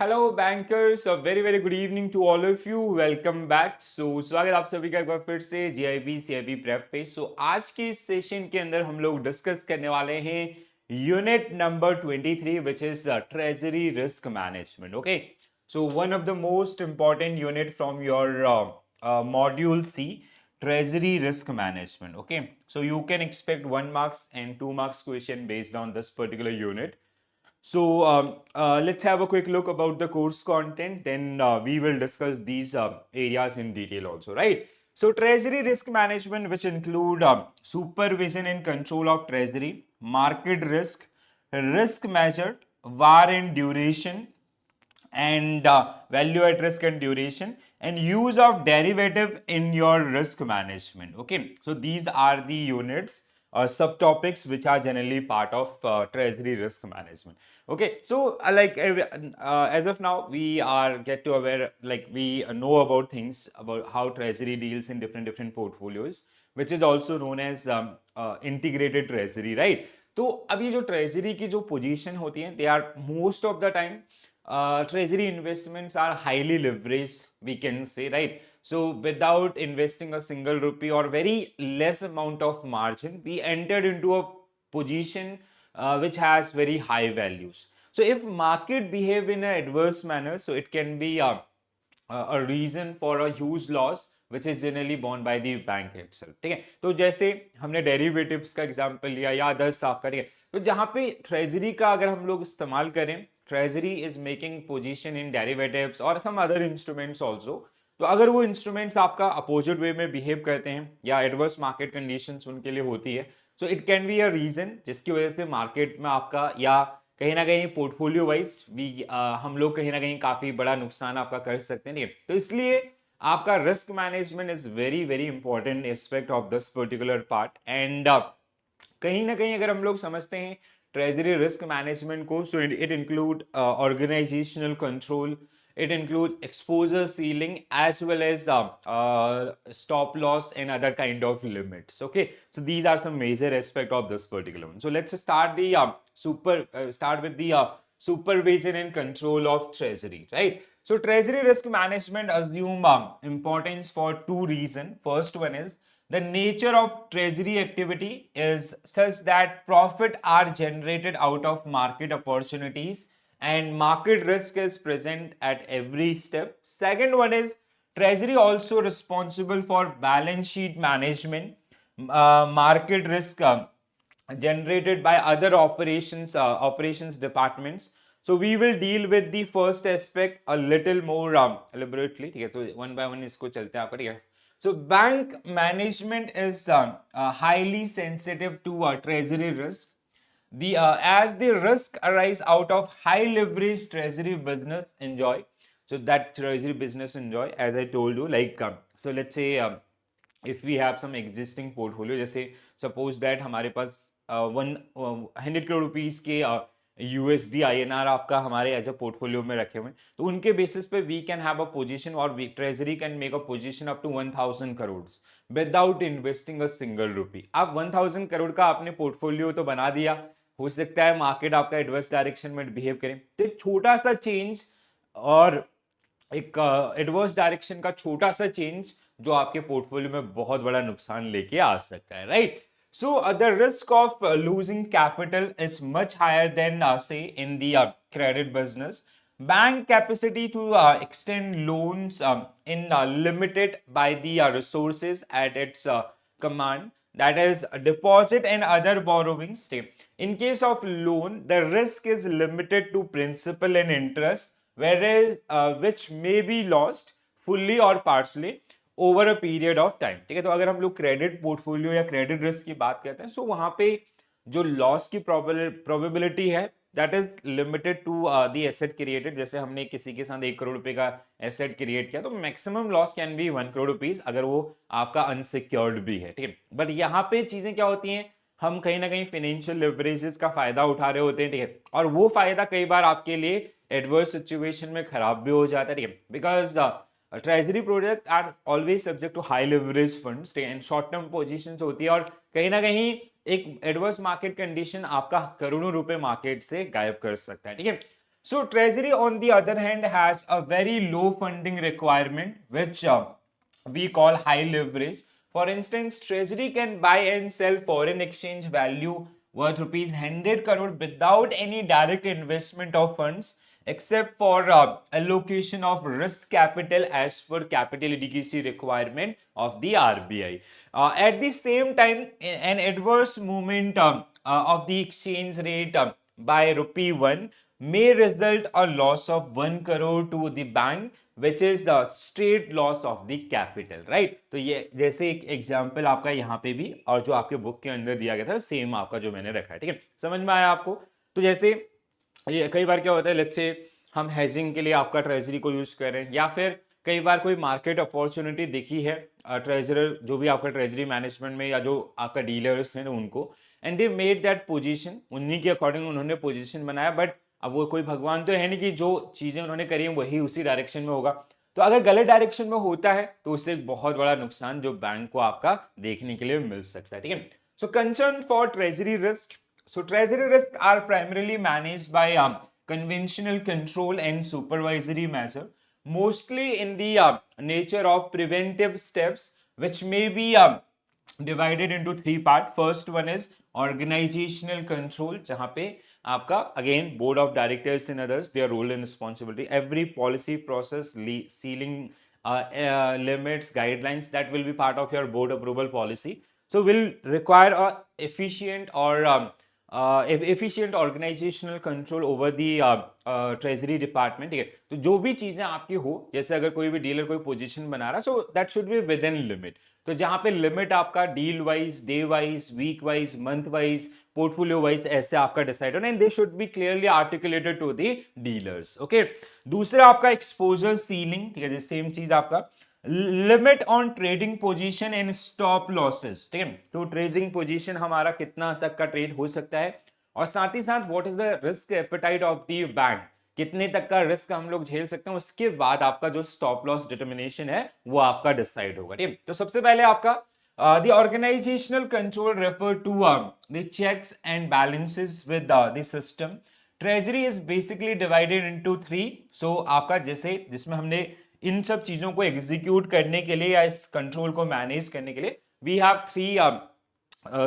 Hello bankers, a very very good evening to all of you. Welcome back. स्वागत आप सभी का एक बार फिर से जीआईबी सीआईबी प्रेप पे। आज के इस सेशन के अंदर हम लोग डिस्कस करने वाले हैं unit number 23 which is treasury risk management. Okay, so one of the most important unit from your module C, treasury risk management. Okay, so you can expect 1 marks and 2 marks question based on this particular unit. Let's have a quick look about the course content. Then we will discuss these areas in detail also, right? So, treasury risk management, which include supervision and control of treasury, market risk, risk measured, VAR and duration, and value at risk and duration, and use of derivative in your risk management. Okay, so these are the units subtopics which are generally part of treasury risk management. Okay, so as of now we are get to aware, like we know about things about how treasury deals in different portfolios, which is also known as integrated treasury, right? तो अभी जो treasury की जो position होती है, they are most of the time treasury investments are highly leveraged, we can say, right? So without investing a single rupee or very less amount of margin, we entered into a position which has very high values. So if market behave in an adverse manner, so it can be a reason for a huge loss which is generally borne by the bank itself. ठीक है, तो जैसे हमने derivatives का example लिया या others साफ करें, तो जहां पे ट्रेजरी का अगर हम लोग इस्तेमाल करें, treasury is making position in derivatives और सम अदर इंस्ट्रूमेंट्स आल्सो। तो अगर वो इंस्ट्रूमेंट्स आपका अपोजिट वे में बिहेव करते हैं या एडवर्स मार्केट कंडीशंस उनके लिए होती है, so it can be a reason जिसकी वजह से मार्केट में आपका या कहीं ना कहीं पोर्टफोलियो वाइज भी हम लोग कहीं ना कहीं काफी बड़ा नुकसान आपका कर सकते हैं। नहीं, तो इसलिए आपका risk management is very very important aspect of this particular part. And कहीं ना कहीं अगर हम लोग समझते हैं ट्रेजरी रिस्क मैनेजमेंट को, so it include organisational control, it includes exposure ceiling as well as stop loss and other kind of limits. Okay, so these are some major aspect of this particular one. So let's start the start with the supervision and control of treasury, right? So treasury risk management assume importance for two reasons. First one is the nature of treasury activity is such that profit are generated out of market opportunities and market risk is present at every step. Second one is treasury also responsible for balance sheet management, market risk generated by other operations departments. So we will deal with the first aspect a little more elaborately. ठीक है, तो one by one इसको चलते हैं आपका, ठीक है। So bank management is highly sensitive to treasury risk. As the risk arise out of high leverage treasury business enjoy, so that treasury business enjoy, as I told you, like so let's say if we have some existing portfolio, जैसे suppose that हमारे पास 100 crore rupees के USD INR आपका हमारे as a portfolio में रखे हुए, तो उनके बेसिस पे we can have a position और treasury can make a position up to 1000 crore without investing a single rupee. अब 1000 करोड़ का आपने पोर्टफोलियो तो बना दिया, हो सकता है मार्केट आपका एडवर्स डायरेक्शन में बिहेव करे, तो एक छोटा सा चेंज और एक एडवर्स डायरेक्शन का छोटा सा चेंज जो आपके पोर्टफोलियो में बहुत बड़ा नुकसान लेके आ सकता है, right? So the risk of losing capital is much higher than say in the credit business. Bank capacity to extend loans in limited by the resources at its command, that is deposit and other borrowings. In case of loan, the risk is limited to principal and interest, whereas which may be lost fully or partially over a period of time. ठीक है, तो अगर हम लोग credit portfolio या credit risk की बात करते हैं, सो वहां पे जो लॉस की प्रोबेबिलिटी है that is limited to the asset created. जैसे हमने किसी के साथ 1 करोड़ रुपए का एसेट क्रिएट किया, तो maximum loss can be 1 crore rupees अगर वो आपका अनसिक्योर्ड भी है। ठीक है, बट यहाँ पे चीजें क्या होती हैं, हम कहीं ना कहीं फाइनेंशियल लिवरेजेस का फायदा उठा रहे होते हैं। ठीक है, और वो फायदा कई बार आपके लिए एडवर्स सिचुएशन में खराब भी हो जाता है। ठीक है, because treasury product are always subject to high leverage funds and short term positions होती है, और कहीं ना कहीं एक एडवर्स मार्केट कंडीशन आपका करोड़ों रुपए मार्केट से गायब कर सकता है। ठीक है, So treasury on the other hand has a very low funding requirement, which we call high leverage. For instance, treasury can buy and sell foreign exchange value worth rupees 100 crore without any direct investment of funds, except for allocation of risk capital as per capital adequacy requirement of the RBI. At the same time, an adverse movement of the exchange rate by rupee 1 may result a loss of 1 crore to the bank, which is the straight loss of the capital, right? तो ये जैसे एक example आपका यहाँ पे भी और जो आपके बुक के अंदर दिया गया था सेम आपका जो मैंने रखा है, ठीक है, समझ में आया आपको? तो जैसे ये कई बार क्या होता है, लेट्स से हम हेजिंग के लिए आपका ट्रेजरी को यूज कर रहे हैं, या फिर कई बार कोई मार्केट अपॉर्चुनिटी दिखी है ट्रेजरर जो भी आपका ट्रेजरी मैनेजमेंट में या जो आपका डीलर्स हैं उनको, and they made that position, उन्हीं के अकॉर्डिंग उन्होंने पोजीशन बनाया, बट अब वो कोई भगवान तो है नहीं कि जो चीजें उन्होंने करी हैं वही उसी डायरेक्शन में होगा। तो अगर गलत डायरेक्शन में होता है तो उससे एक बहुत बड़ा नुकसान जो बैंक को आपका देखने के लिए मिल सकता है, ठीक है। सो concern for treasury risk, so treasury risks are primarily managed by conventional control and supervisory measure, mostly in the nature of preventive steps, which may be divided into three parts. First one is organizational control, जहाँ पे आपका again board of directors and others, their role and responsibility, every policy process, ceiling limits, guidelines that will be part of your board approval policy, so will require a efficient or efficient organizational control over the treasury department, ठीक है। तो जो भी चीजें आपकी हो, जैसे अगर कोई भी डीलर कोई पोजीशन बना रहा, so that should be within limit. तो जहां पे लिमिट आपका deal wise, day wise, week wise, month wise, portfolio wise ऐसे आपका डिसाइड होना, and they should be clearly articulated to the dealers, okay. दूसरा आपका एक्सपोजर सीलिंग, ठीक है, सेम चीज आपका limit on trading position and stop losses, ठीक है। तो ट्रेडिंग पोजीशन हमारा कितना तक का ट्रेड हो सकता है, और साथ ही साथ what is the risk appetite of the bank, कितने तक का रिस्क हम लोग झेल सकते हैं, उसके बाद आपका जो स्टॉप लॉस डिटर्मिनेशन है वो आपका डिसाइड होगा, ठीक है। तो सबसे पहले आपका the organizational control refer to the checks and balances with the system. Treasury is basically divided into three. So आपका जैसे जिसमें हमने इन सब चीजों को एग्जीक्यूट करने के लिए या इस कंट्रोल को मैनेज करने के लिए we have three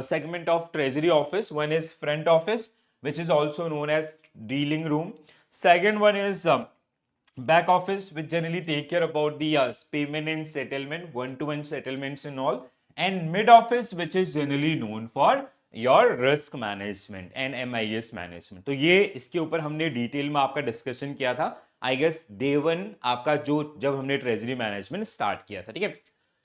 segment of treasury office. One is front office, which is also known as dealing room. Second one is back office, which generally take care about the payment and settlement, one-to-one settlements and all. And mid office, which is generally known for your risk management and MIS management. तो ये इसके ऊपर हमने detail में आपका discussion किया था, I guess day one आपका जो जब हमने ट्रेजरी मैनेजमेंट स्टार्ट किया था, ठीक है।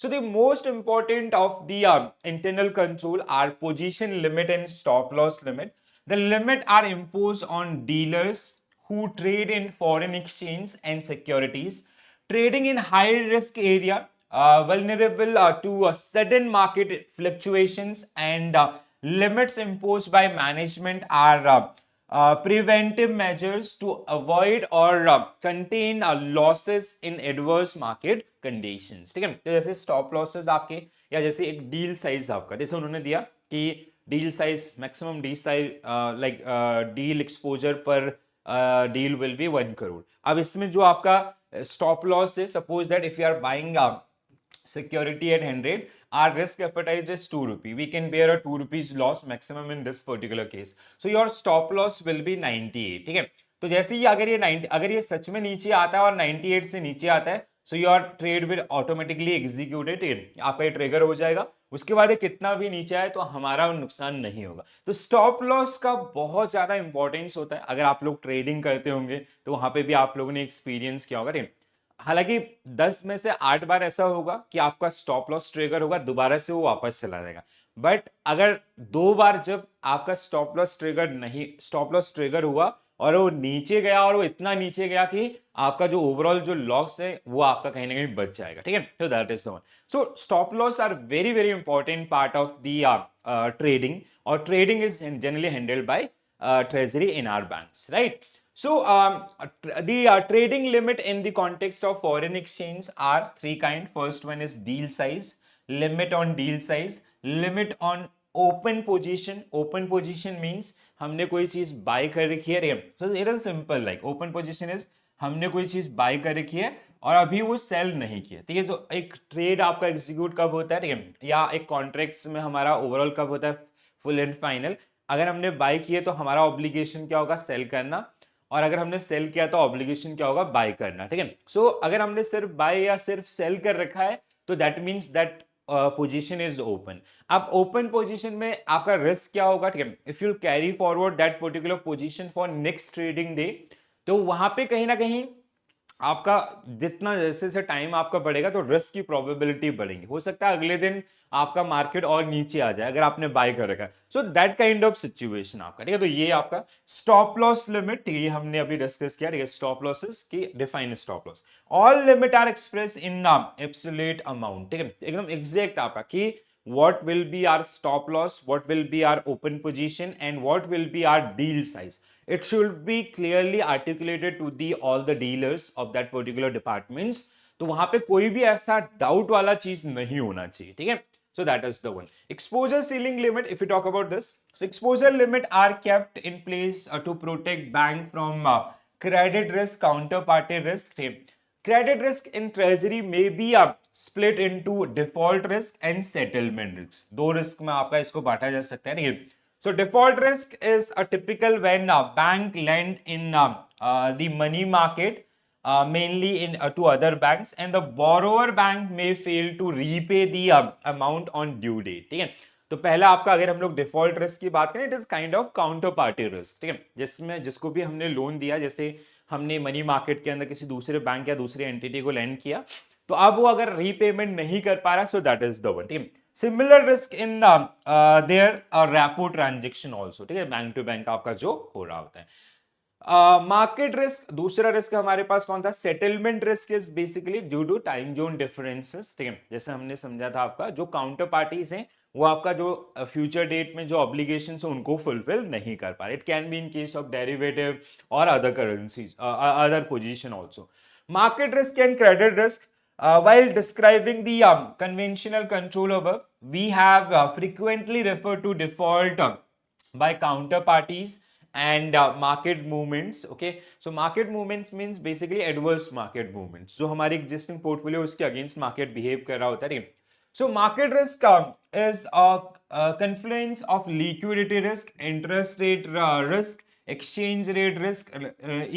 So the most important of the internal control are position limit and stop loss limit. The limit are imposed on dealers who trade in foreign exchange and securities, trading in high risk area, vulnerable to sudden market fluctuations, and limits imposed by management are preventive measures to avoid or contain losses in adverse market conditions, ठीक है। तो जैसे stop losses आपके, या जैसे एक deal size आपका, जैसे उन्होंने दिया कि deal size maximum deal size like deal exposure पर डील विल बी 1 करोड़। अब इसमें जो आपका स्टॉप लॉस है, suppose that if you are buying security at 100, our risk appetite is 2 rupee, we can bear a 2 rupees loss maximum in this particular case, so your stop loss will be 98, ठीक है। तो जैसे ही अगर ये 90, अगर ये सच में नीचे आता है और 98 से नीचे आता है, so your trade will automatically executed, आपका ये ट्रिगर हो जाएगा। उसके बाद ये कितना भी नीचे आए तो हमारा नुकसान नहीं होगा। तो स्टॉप लॉस का बहुत ज्यादा इंपॉर्टेंस होता है। अगर आप लोग ट्रेडिंग करते होंगे तो वहां पे भी आप लोगों ने एक्सपीरियंस किया होगा, ठीक। हालांकि 10 में से 8 बार ऐसा होगा कि आपका स्टॉप लॉस ट्रिगर होगा, दोबारा से वो वापस चला जाएगा। बट अगर 2 बार जब आपका स्टॉप लॉस ट्रिगर हुआ और वो नीचे गया, और वो इतना नीचे गया कि आपका जो ओवरऑल जो लॉस है वो आपका कहीं ना कहीं बच जाएगा, ठीक है। तो that is the one. So stop loss are very very important part of the trading, और trading is generally handled by treasury in our banks, right? So the trading limit in the context of foreign exchange are three kind. First one is deal size, limit on deal size, limit on open position. Open position means हमने कोई चीज bye कर रखी है, so it is simple, like open position is हमने कोई चीज bye कर रखी है और अभी वो सेल नहीं किया, ठीक है। तो एक ट्रेड आपका एग्जीक्यूट कब होता है, ठीक है, या एक कॉन्ट्रैक्ट्स में हमारा ओवरऑल कब होता है, फुल एंड फाइनल। अगर हमने बाय किए तो हमारा ऑब्लिगेशन क्या होगा, सेल करना, और अगर हमने सेल किया तो ऑब्लिगेशन क्या होगा, बाय करना, ठीक है। सो अगर हमने सिर्फ बाय या सिर्फ सेल कर रखा है तो that means that position is open. अब ओपन पोजीशन में आपका रिस्क क्या होगा, ठीक है, if you carry forward that particular position for next trading day, तो वहां पे कहीं ना कहीं आपका जितना जैसे जैसे टाइम आपका बढ़ेगा तो रिस्क की प्रोबेबिलिटी बढ़ेगी, हो सकता है अगले दिन आपका मार्केट और नीचे आ जाए अगर आपने बाय कर रखा है। So that kind of situation आपका, ठीक है। तो ये आपका स्टॉप लॉस लिमिट, ये हमने अभी डिस्कस किया, ठीक है। स्टॉप लॉसेस की define stop loss, all limit are express in absolute amount, ठीक है, एकदम एग्जैक्ट आपका कि what will be our stop loss, what will be our open position, and what will be our deal size. It should be clearly articulated to the all the dealers of that particular departments. तो वहां पे कोई भी ऐसा doubt वाला चीज नहीं होना चाहिए, ठीक है। So that is the one. Exposure ceiling limit, if we talk about this, so exposure limit are kept in place to protect bank from credit risk, counterparty risk. Credit risk in treasury may be split into default risk and settlement risk. दो risk में आपका इसको बांटा जा सकता है, नहीं? So default risk is a typical when bank lend in the money market, mainly in to other banks, and the borrower bank may fail to repay the amount on due date, ठीक है। तो पहला आपका अगर हम लोग default risk की बात करें, it is kind of counter party risk, ठीक है, जिसमें जिसको भी हमने लोन दिया, जैसे हमने मनी मार्केट के अंदर किसी दूसरे बैंक या दूसरे एंटिटी को लेंड किया, तो अब वो अगर रीपेमेंट नहीं कर पा रहा, so that is the one, ठीक है। Similar risk in their repo transaction also, ठीक है, बैंक टू बैंक आपका जो हो रहा होता है। मार्केट रिस्क, दूसरा रिस्क हमारे पास कौन था, settlement risk is basically due to time zone differences, ठीक है, जैसे हमने समझा था आपका जो काउंटर पार्टीज हैं वो आपका जो फ्यूचर डेट में जो ऑब्लिगेशंस है उनको फुलफिल नहीं कर पा रहे। It can be in case of derivative और other currencies, other position also. Market risk and credit risk, while describing the conventional control above, we have frequently referred to default by counterparties and market movements. Okay, so market movements means basically adverse market movements, जो हमारी existing portfolio उसके against market behave कर रहा होता है। So market risk is a confluence of liquidity risk, interest rate risk, exchange rate risk,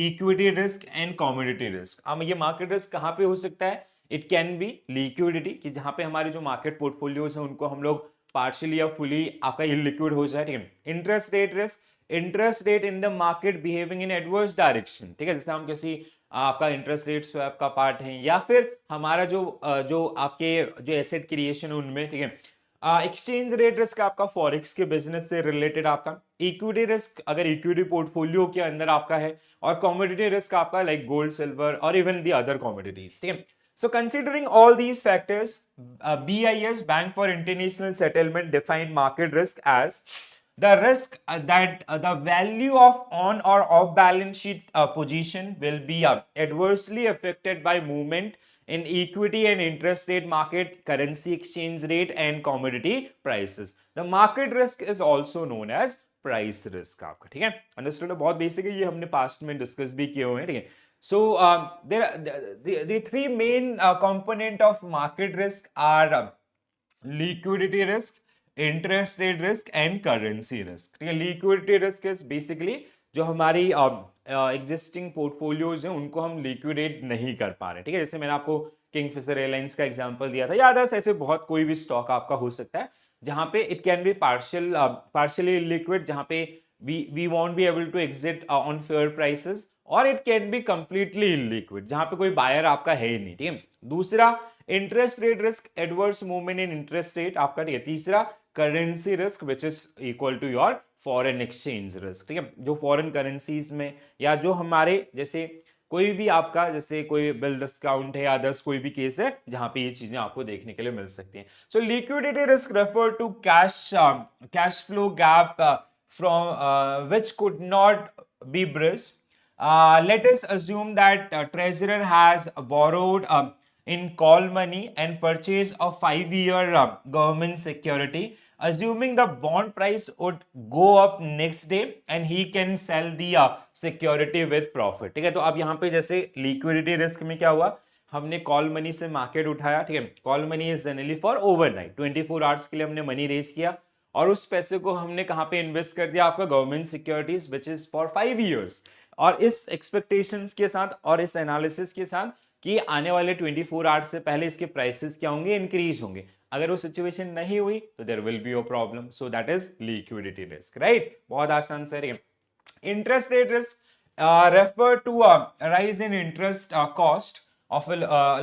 equity risk and commodity risk. अब ये market risk कहाँ पे हो सकता है? It can be liquidity, कि जहाँ पे हमारे जो market portfolios हैं उनको हम लोग partially या fully आपका illiquid हो जाए, ठीक है। Interest rate risk, interest rate in the market behaving in adverse direction, ठीक है, जैसे हम किसी आपका इंटरेस्ट रेट स्वैप का पार्ट है, या फिर हमारा जो आपके जो एसेट क्रिएशन उनमें, ठीक है। एक्सचेंज रेट रिस्क आपका फॉरेक्स के बिजनेस से रिलेटेड आपका, इक्विटी रिस्क अगर इक्विटी पोर्टफोलियो के अंदर आपका है, और कमोडिटी रिस्क आपका लाइक गोल्ड, सिल्वर और इवन दी अदर कमोडिटीज, ठीक है। So considering all these factors, BIS, Bank for International Settlement, defined market risk as the risk that the value of on or off balance sheet position will be adversely affected by movement in equity and interest rate market, currency exchange rate and commodity prices. The market risk is also known as price risk आपका, ठीक है। Understood, बहुत basic है, ये हमने past में discuss भी किए हुए हैं, ठीक है। So there the three main component of market risk are liquidity risk, interest rate risk and currency risk, ठीक है। liquidity risk is basically जो हमारी एग्जिस्टिंग पोर्टफोलियोज हैं उनको हम लिक्विडेट नहीं कर पा रहे, ठीक है। जैसे मैंने आपको किंगफिशर एयरलाइंस का एग्जांपल दिया था, या अदर्स ऐसे बहुत कोई भी स्टॉक आपका हो सकता है जहां पे it can B partially liquid, जहां पे we won't be able to exit on fair prices, और it can be completely illiquid जहां पे कोई बायर आपका है ही नहीं, ठीक है। दूसरा interest rate risk, adverse movement in interest rate आपका, ठीक है। तीसरा currency risk which is equal to your foreign exchange risk, ठीक है, जो फॉरेन करेंसीज में या जो हमारे जैसे कोई भी आपका जैसे कोई बिल डिस्काउंट है या अदर्स कोई भी केस है जहां पे ये चीजें आपको देखने के लिए मिल सकती हैं। So liquidity risk refer to cash flow gap from which could not be bridged. Let us assume that treasurer has borrowed in call money and purchase a 5-year government security, assuming the bond price would go up next day and he can sell the security with profit. ठीक है, तो अब यहाँ पे जैसे liquidity risk में क्या हुआ, हमने कॉल मनी से मार्केट उठाया, ठीक है, call money is generally for overnight, 24 hours के लिए हमने मनी रेज किया और उस पैसे को हमने कहाँ पे इन्वेस्ट कर दिया, आपका government securities which is for 5 years, और इस एक्सपेक्टेशंस के साथ और इस एनालिसिस के साथ कि आने वाले 24 आवर्स से पहले इसके प्राइसेस क्या होंगे, इंक्रीज होंगे। अगर वो सिचुएशन नहीं हुई तो there will be a problem, so that is liquidity risk, right. बहुत आसान से है। Interest rate risk refer to rise in interest cost of a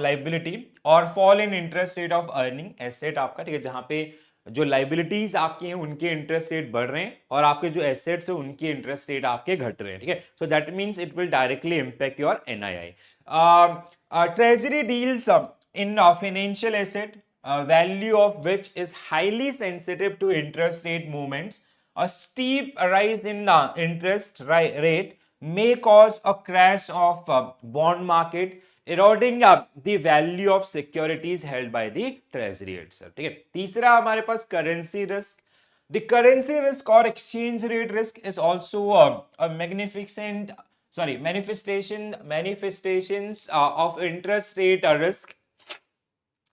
liability or fall in interest rate of earning asset आपका, ठीक है, जहां पे जो लाइबिलिटीज आपके हैं उनके इंटरेस्ट रेट बढ़ रहे हैं और आपके जो एसेट्स है उनके इंटरेस्ट रेट आपके घट रहे हैं, ठीक है। So that means it will directly impact your NII. Treasury deals in financial asset value of which is highly sensitive to interest rate movements. A steep rise in interest rate may cause a crash of bond market, eroding the value of securities held by the treasury itself. ठीक है, तीसरा हमारे पास currency risk. The currency risk or exchange rate risk is also a manifestations of interest rate risk,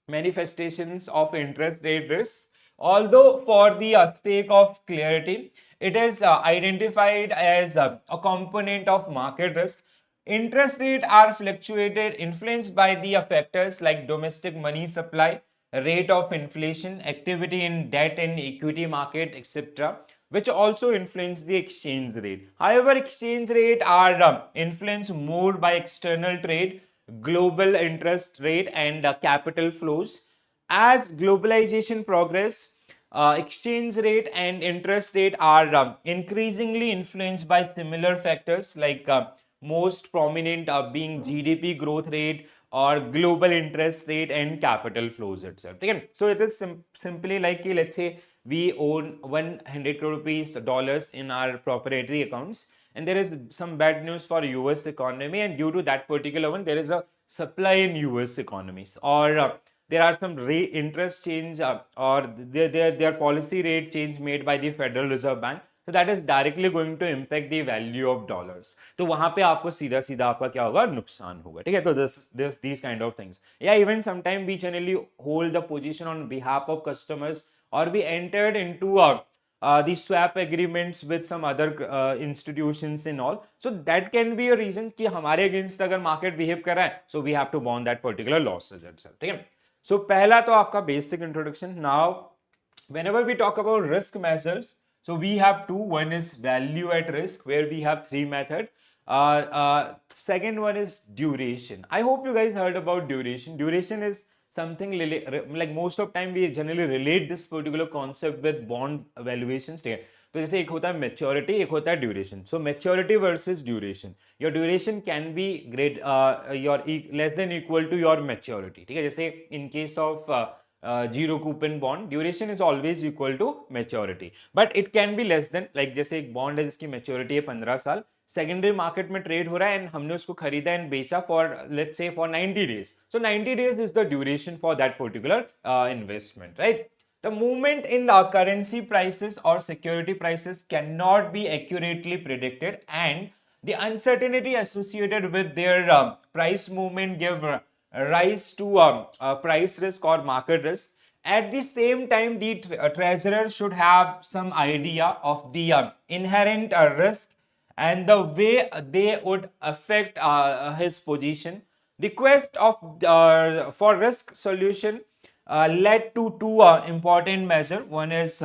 manifestations of interest rate risk. Although for the sake of clarity, it is identified as a component of market risk. Interest rates are fluctuated, influenced by the factors like domestic money supply, rate of inflation, activity in debt and equity market, etc., which also influence the exchange rate. However, exchange rate are influenced more by external trade, global interest rate, and capital flows. As globalization progress, exchange rate and interest rate are increasingly influenced by similar factors, like most prominent being GDP growth rate or global interest rate and capital flows itself. Okay? So it is simply like, let's say we own 100 crore rupees dollars in our proprietary accounts, and there is some bad news for US economy, and due to that particular one there is a supply in US economies, or there are some interest change or their policy rate change made by the Federal Reserve Bank, so that is directly going to impact the value of dollars. तो वहां पे आपको सीधा सीधा आपका क्या होगा, नुकसान होगा, ठीक है। तो this these kind of things, yeah, even sometime we generally hold the position on behalf of customers, or we entered into the swap agreements with some other institutions and all, so that can be a reason कि हमारे against अगर market behave कर रहा है, so we have to bond that particular losses itself, ठीक है। So पहला तो आपका basic introduction. Now whenever we talk about risk measures, so we have two. One is value at risk, where we have three methods. Second one is duration. I hope you guys heard about duration. Duration is something like most of time we generally relate this particular concept with bond valuations. तो जैसे एक होता है maturity, एक होता है duration. So maturity versus duration, your duration can be great your less than equal to your maturity, ठीक है। जैसे in case of zero coupon bond, duration is always equal to maturity, but it can be less than, like जैसे एक bond है जिसकी maturity है 15 साल, secondary market में ट्रेड हो रहा है एंड हमने उसको खरीदा एंड बेचा for let's say for 90 days. So 90 days is the duration for that particular investment, right? The movement in currency prices or security prices cannot be accurately predicted, and the uncertainty associated with their price movement give rise to price risk or market risk. At the same time, the treasurer should have some idea of the inherent risk and the way they would affect his position. The quest of for risk solution led to two important measure. One is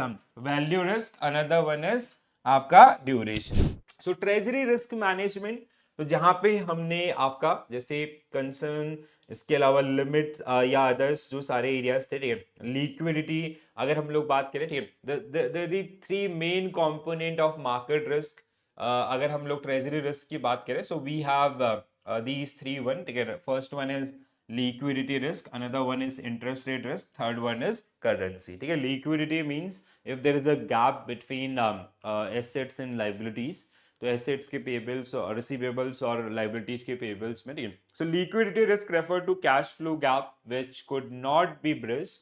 value risk, another one is आपका duration. So treasury risk management, तो जहां पे हमने आपका जैसे concern, इसके अलावा limit या अदर्स जो सारे एरियाज थे, ठीक है, लिक्विडिटी अगर हम लोग बात करें, ठीक है, the three main component of market risk, अगर हम लोग ट्रेजरी रिस्क की बात करें, so we have these three one, ठीक है। First one is liquidity risk, another one is interest rate risk, third one is currency, ठीक है। Liquidity means if there is a gap between assets and liabilities, तो assets के payables और receivables और liabilities के payables में, ठीक है. So liquidity risk refer to cash flow gap which could not be bridge.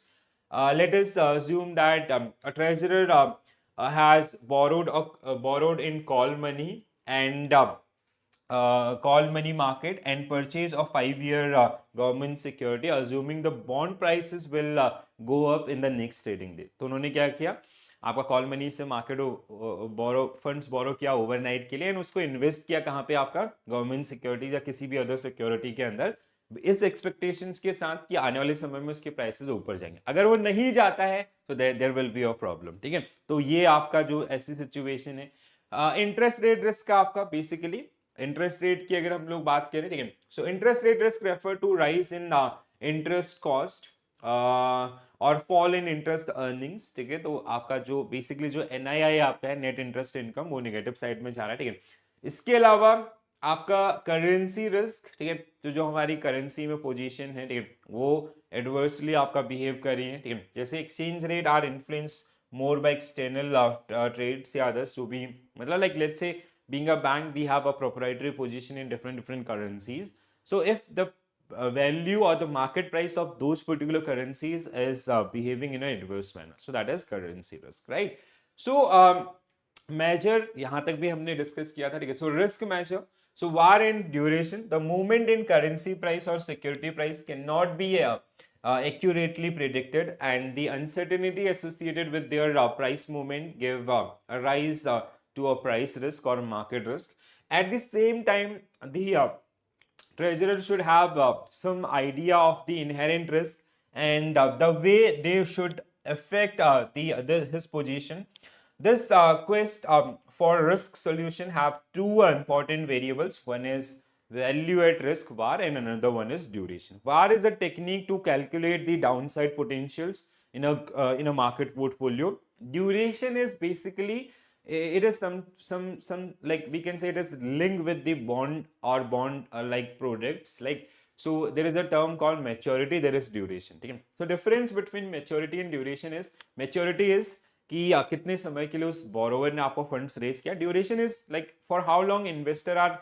Let us assume that a treasurer has borrowed in call money and call money market and purchase of 5-year government security, assuming the bond prices will go up in the next trading day. तो उन्होंने क्या किया, आपका call money से market funds बोरो किया overnight के लिए and उसको इन्वेस्ट किया कहाँ पे, आपका गवर्नमेंट सिक्योरिटी या किसी भी अदर सिक्योरिटी के अंदर, इस एक्सपेक्टेशंस के साथ कि आने वाले समय में उसके प्राइसेस ऊपर जाएंगे. अगर वो नहीं जाता है तो there will be a problem. ठीक है, तो ये आपका जो ऐसी सिचुएशन है. इंटरेस्ट रेट रिस्क का आपका बेसिकली इंटरेस्ट रेट की अगर हम लोग बात करें, ठीक है, so interest rate risk refer to rise in interest cost और फॉल इन इंटरेस्ट अर्निंग्स. ठीक है, तो आपका जो बेसिकली जो एनआईआई आपका है, नेट इंटरेस्ट इनकम, वो नेगेटिव साइड में जा रहा है. ठीक है, इसके अलावा आपका करेंसी रिस्क, ठीक है, तो जो हमारी करेंसी में पोजीशन है, ठीक है, वो एडवर्सली आपका बिहेव कर रही है. ठीक है, जैसे exchange rate are influence more by external trades या अदर्स टू बी, मतलब like let's say being a bank we have a proprietary position in different currencies. So if the value or the market price of those particular currencies is behaving in an adverse manner, so that is currency risk, right? So measure यहाँ तक भी हमने discuss किया था. ठीक है, so risk measure, so var and duration, the movement in currency price or security price cannot be accurately predicted and the uncertainty associated with their price movement give a rise to a price risk or market risk. At the same time, the treasurer should have some idea of the inherent risk and the way they should affect his position. This quest for risk solution have two important variables. One is value at risk, VAR, and another one is duration. VAR is a technique to calculate the downside potentials in a market portfolio. Duration is basically, it is some like we can say it is linked with the bond or bond like products, like, so there is a term called maturity, there is duration. ठीक है, so difference between maturity and duration is, maturity is कि कितने समय के लिए उस borrower ने आपको funds raise किया. Duration is like for how long investor are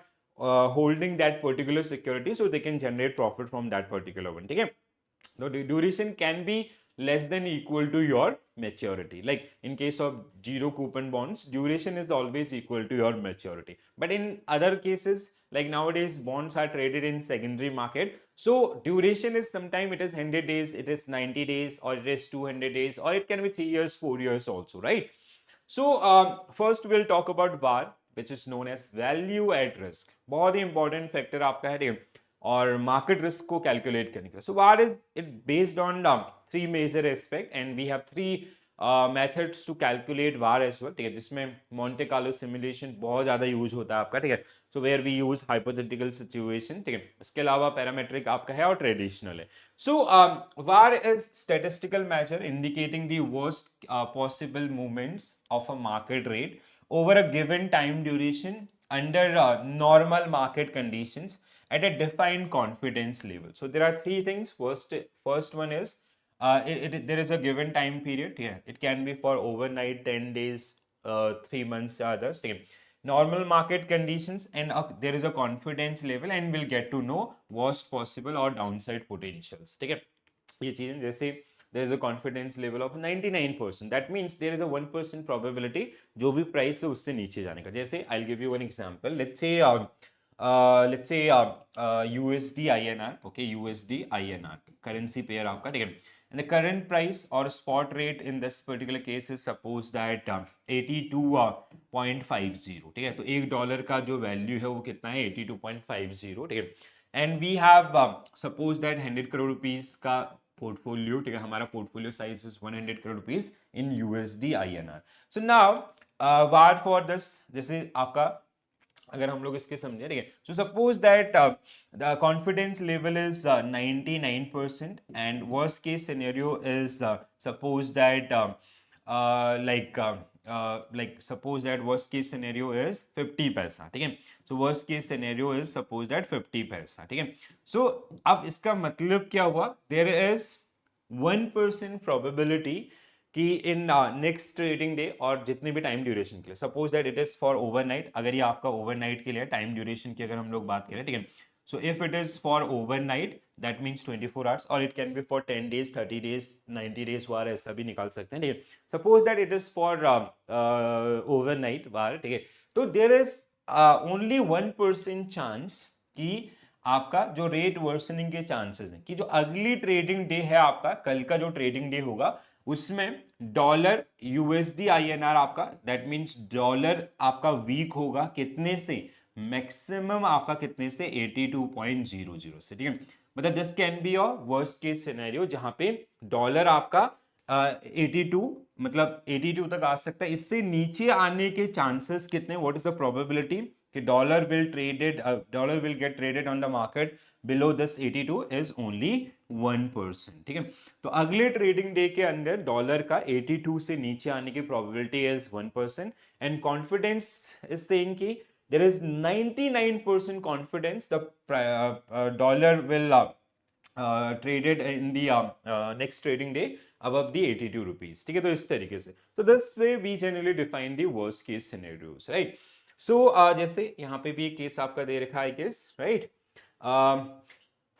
holding that particular security so they can generate profit from that particular one. ठीक है, so duration can be less than equal to your maturity. Like in case of zero coupon bonds, duration is always equal to your maturity. But in other cases, like nowadays bonds are traded in secondary market, so duration is sometime it is 100 days, it is 90 days, or it is 200 days, or it can be 3 years, 4 years also, right? So first we'll talk about VAR, which is known as value at risk. बहुत ही important factor आपका है, ठीक है, और market risk को calculate करने के लिए. So what is it based on three major aspect and we have three methods to calculate VaR as well. ठीक है, जिसमें मोंटे कार्लो सिमुलेशन बहुत ज्यादा यूज होता है आपका. ठीक है, so where we use hypothetical situation. ठीक है, इसके अलावा पैरामेट्रिक आपका है और ट्रेडिशनल है. So VaR is statistical measure indicating the worst possible movements of a market rate over a given time duration under normal market conditions at a defined confidence level. So there are three things. First one is there is a given time period. Yeah, it can be for overnight, 10 days, 3 months, others. Okay. Normal market conditions and there is a confidence level and we'll get to know worst possible or downside potentials. ठीक है, ये चीजें जैसे there is a confidence level of 99%. That means there is a 1% probability जो भी price है उससे नीचे जाने का. जैसे I'll give you one example. Let's say USD INR. Okay, USD INR currency pair आपका. ठीक है, and the current price or spot rate in this particular case is suppose that 82.50. ठीक है, तो $1 का जो वैल्यू है वो कितना है, 82.50. ठीक है, and we have suppose that 100 crore rupees का पोर्टफोलियो. ठीक है, हमारा portfolio size is 100 crore rupees in USD INR. So now war for this, जैसे आपका अगर हम लोग इसके समझे. ठीक है, so suppose that the confidence level is 99% and worst case scenario is suppose that like suppose that worst case scenario is 50 पैसा. ठीक है, so worst case scenario is suppose that 50 पैसा. ठीक है, so अब इसका मतलब क्या हुआ, there is 1% probability कि इन नेक्स्ट ट्रेडिंग डे और जितने भी टाइम ड्यूरेशन के लिए, suppose that it is for overnight, अगर ये आपका ओवरनाइट के लिए टाइम ड्यूरेशन की अगर हम लोग बात करें, ठीक है, so if it is for overnight that means 24 hours, और it can be for 10 days 30 days 90 days VaR, ऐसा भी निकाल सकते हैं, ठीक है। Suppose that it is for overnight VaR, ठीक है, तो देयर इज ओनली 1% चांस कि आपका जो रेट वर्सनिंग के चांसेस हैं कि जो अगली ट्रेडिंग डे है आपका, कल का जो ट्रेडिंग डे होगा उसमें डॉलर यूएसडी आईएनआर आपका, दैट मींस डॉलर आपका वीक होगा कितने से, मैक्सिमम आपका कितने से, 82.00 से, ठीक है। मतलब this can be your worst case scenario जहां पे डॉलर आपका 82, मतलब 82 तक आ सकता है। इससे नीचे आने के चांसेस कितने, व्हाट इज द प्रोबेबिलिटी कि dollar will get traded on the market below this 82 is only 1%, ठीक है। तो अगले ट्रेडिंग डे के अंदर डॉलर का 82 से नीचे आने की probability is 1%, and confidence is saying कि there is 99% confidence the dollar will traded in the next trading day above the 82 rupees, ठीक है। तो इस तरीके से, तो this way we generally define the worst case scenarios, right? So जैसे यहाँ पे भी एक केस आपका दे रखा है case, right?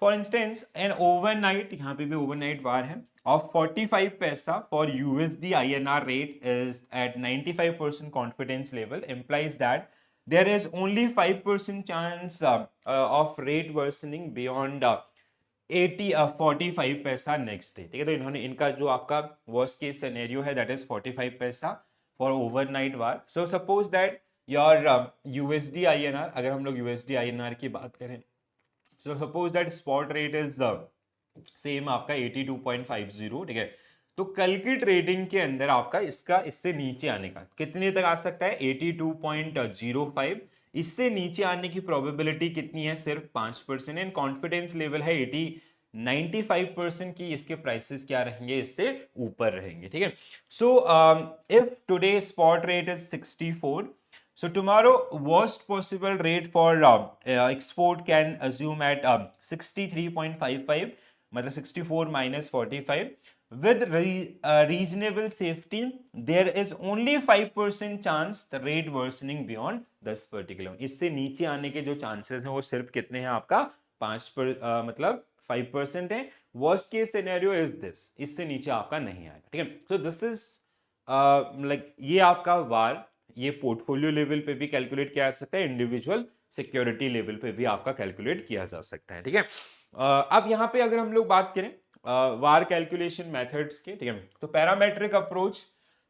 For instance an overnight, यहाँ पे भी ओवरनाइट वार है, of 45 paisa for USD INR rate is at 95% confidence level, implies that there is only 5% chance of rate worsening beyond 45 पैसा नेक्स्ट डे, ठीक है। तो इन्होंने इनका जो आपका वर्स्ट केस सिनेरियो है दैट इज 45 पैसा for overnight war. So suppose that your USD INR, अगर हम लोग यूएसडी आईएनआर की बात करें, so suppose that spot rate is same आपका 82.50, ठीक है। तो कल की ट्रेडिंग के अंदर आपका इसका इससे नीचे आने का कितने तक आ सकता है, 82.05, इससे नीचे आने की प्रोबेबिलिटी कितनी है, सिर्फ 5%, एंड कॉन्फिडेंस लेवल है 95% की इसके प्राइसेस क्या रहेंगे, इससे ऊपर रहेंगे, ठीक है। So if today spot rate is 64, so tomorrow worst possible rate for export can assume at 63.55, मतलब 64 minus 45, with reasonable safety there is only 5% chance the rate worsening beyond this particular, इससे नीचे आने के जो चांसेस हैं वो सिर्फ कितने हैं आपका मतलब 5% है। Worst case scenario is this, इससे नीचे आपका नहीं आएगा, ठीक है। सो दिस इज लाइक ये आपका वार, ये पोर्टफोलियो लेवल पे भी कैलकुलेट किया जा सकता है, इंडिविजुअल सिक्योरिटी लेवल पे भी आपका कैलकुलेट किया जा सकता है, ठीक है। अब यहाँ पे अगर हम लोग बात करें वार कैलकुलेशन मेथड्स के, ठीक है, तो पैरामेट्रिक अप्रोच,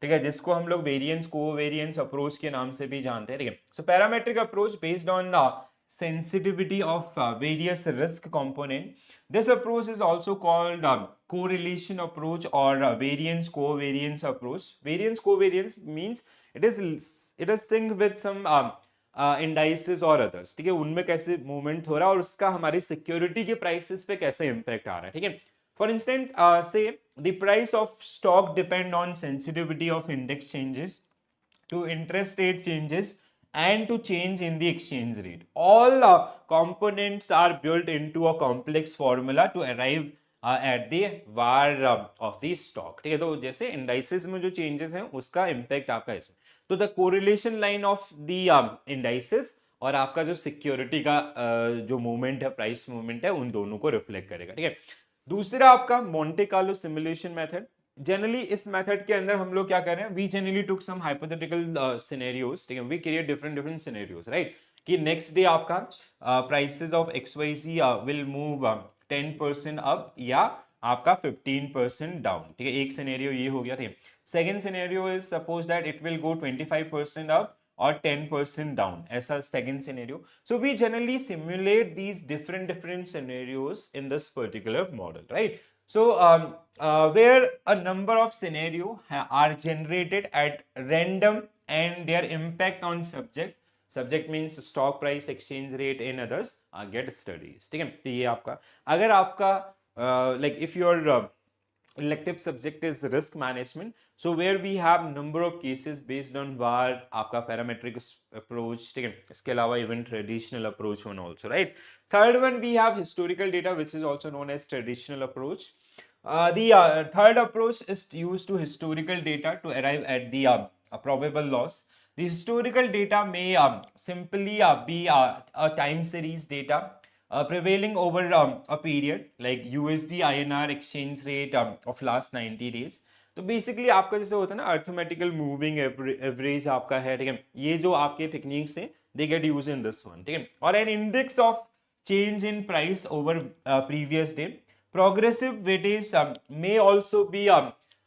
ठीक है, जिसको हम लोग वेरिएंस कोवेरिएंस अप्रोच के नाम से भी जानते हैं, ठीक है। So parametric approach based on sensitivity of various risk component. This approach is also called correlation approach or variance covariance approach. Variance covariance means it is synced with some indices और others, ठीक है, उनमें कैसे movement हो रहा है और उसका हमारी सिक्योरिटी के प्राइसेस पे कैसे इम्पैक्ट आ रहा है, ठीक है। फॉर इंस्टेंस से the price of stock depend on sensitivity of index changes to interest rate changes and to change in the exchange rate. All components are built into a complex formula to arrive at the var of the stock, ठीक है। तो जैसे indices में जो changes हैं उसका impact आपका इसमें, तो the correlation line of the indices और आपका जो सिक्योरिटी का जो मूवमेंट है, प्राइस मूवमेंट है, उन दोनों को रिफ्लेक्ट करेगा, ठीक है। दूसरा आपका Monte Carlo simulation method. Generally इस मेथड के अंदर हम लोग क्या कर रहे हैं, we generally took some hypothetical scenarios, ठीक है, we create different scenarios, right, कि नेक्स्ट डे आपका prices of XYZ will move 10% up या आपका 15% डाउन, ठीक है। एक सिनेरियो ये हो गया, ठीक। Second scenario is suppose that it will go 25% up or 10% down, ऐसा second scenario. So we generally simulate these different scenarios in this particular model, right? So where a number of scenario are generated at random and their impact on subject means stock price, exchange rate and others get studies, ठीक है। तो ये आपका, अगर आपका like if your elective subject is risk management, so where we have number of cases based on VAR, आपका parametric approach, ठीक है, इसके अलावा even traditional approach one also, right? Third one we have historical data which is also known as traditional approach. The third approach is used to historical data to arrive at the a probable loss. The historical data may simply be a time series data prevailing over a period like USD INR exchange rate of last 90 days. तो basically आपका जैसे होता है ना arithmetical moving average आपका है, ठीक है, ये जो आपके टेक्निक्स हैं they get use in this one, ठीक है, और an index of change in price over previous day. Progressive weightage may also be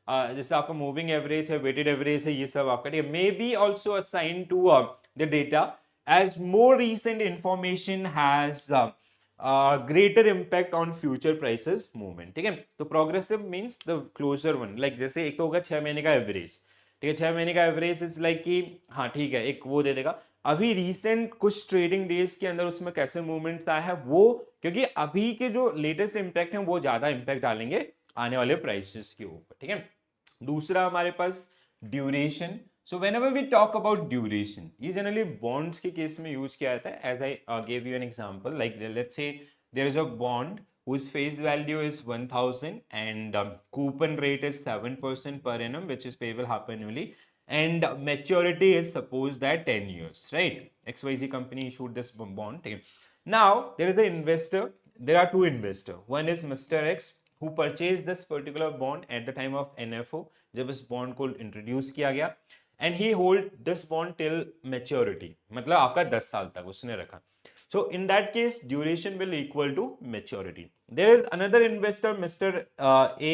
जैसे आपका मूविंग एवरेज है, वेटेड एवरेज है, ये सब आपका, ठीक है, may be also assign to the data as more recent information has greater impact on future prices movement, ठीक है. तो progressive means the closer one, like जैसे एक तो होगा 6 महीने का एवरेज, ठीक है, 6 महीने का एवरेज इज लाइक कि हाँ ठीक है, एक वो दे देगा अभी रिसेंट कुछ ट्रेडिंग डेज के अंदर उसमें कैसे मूवमेंट आया है वो, क्योंकि अभी के जो लेटेस्ट इंपैक्ट है वो ज्यादा इंपैक्ट डालेंगे आने वाले प्राइसेस के ऊपर, ठीक है. दूसरा हमारे पास duration. So whenever we talk about duration, ये जनरली बॉन्ड्स के केस में यूज किया जाता है. As I give you an example, like let's say there is a bond whose face value is 1000 and coupon rate is 7% per annum, which is payable half annually, and maturity is supposed that 10 years, right? XYZ company issued this bond. Okay. Now there is an investor, there are two investors. One is Mr. X who purchased this particular bond at the time of NFO, जब इस bond को introduce किया गया, and he hold this bond till maturity, मतलब आपका 10 साल तक उसने रखा. So in that case, duration will equal to maturity. There is another investor, Mr. A,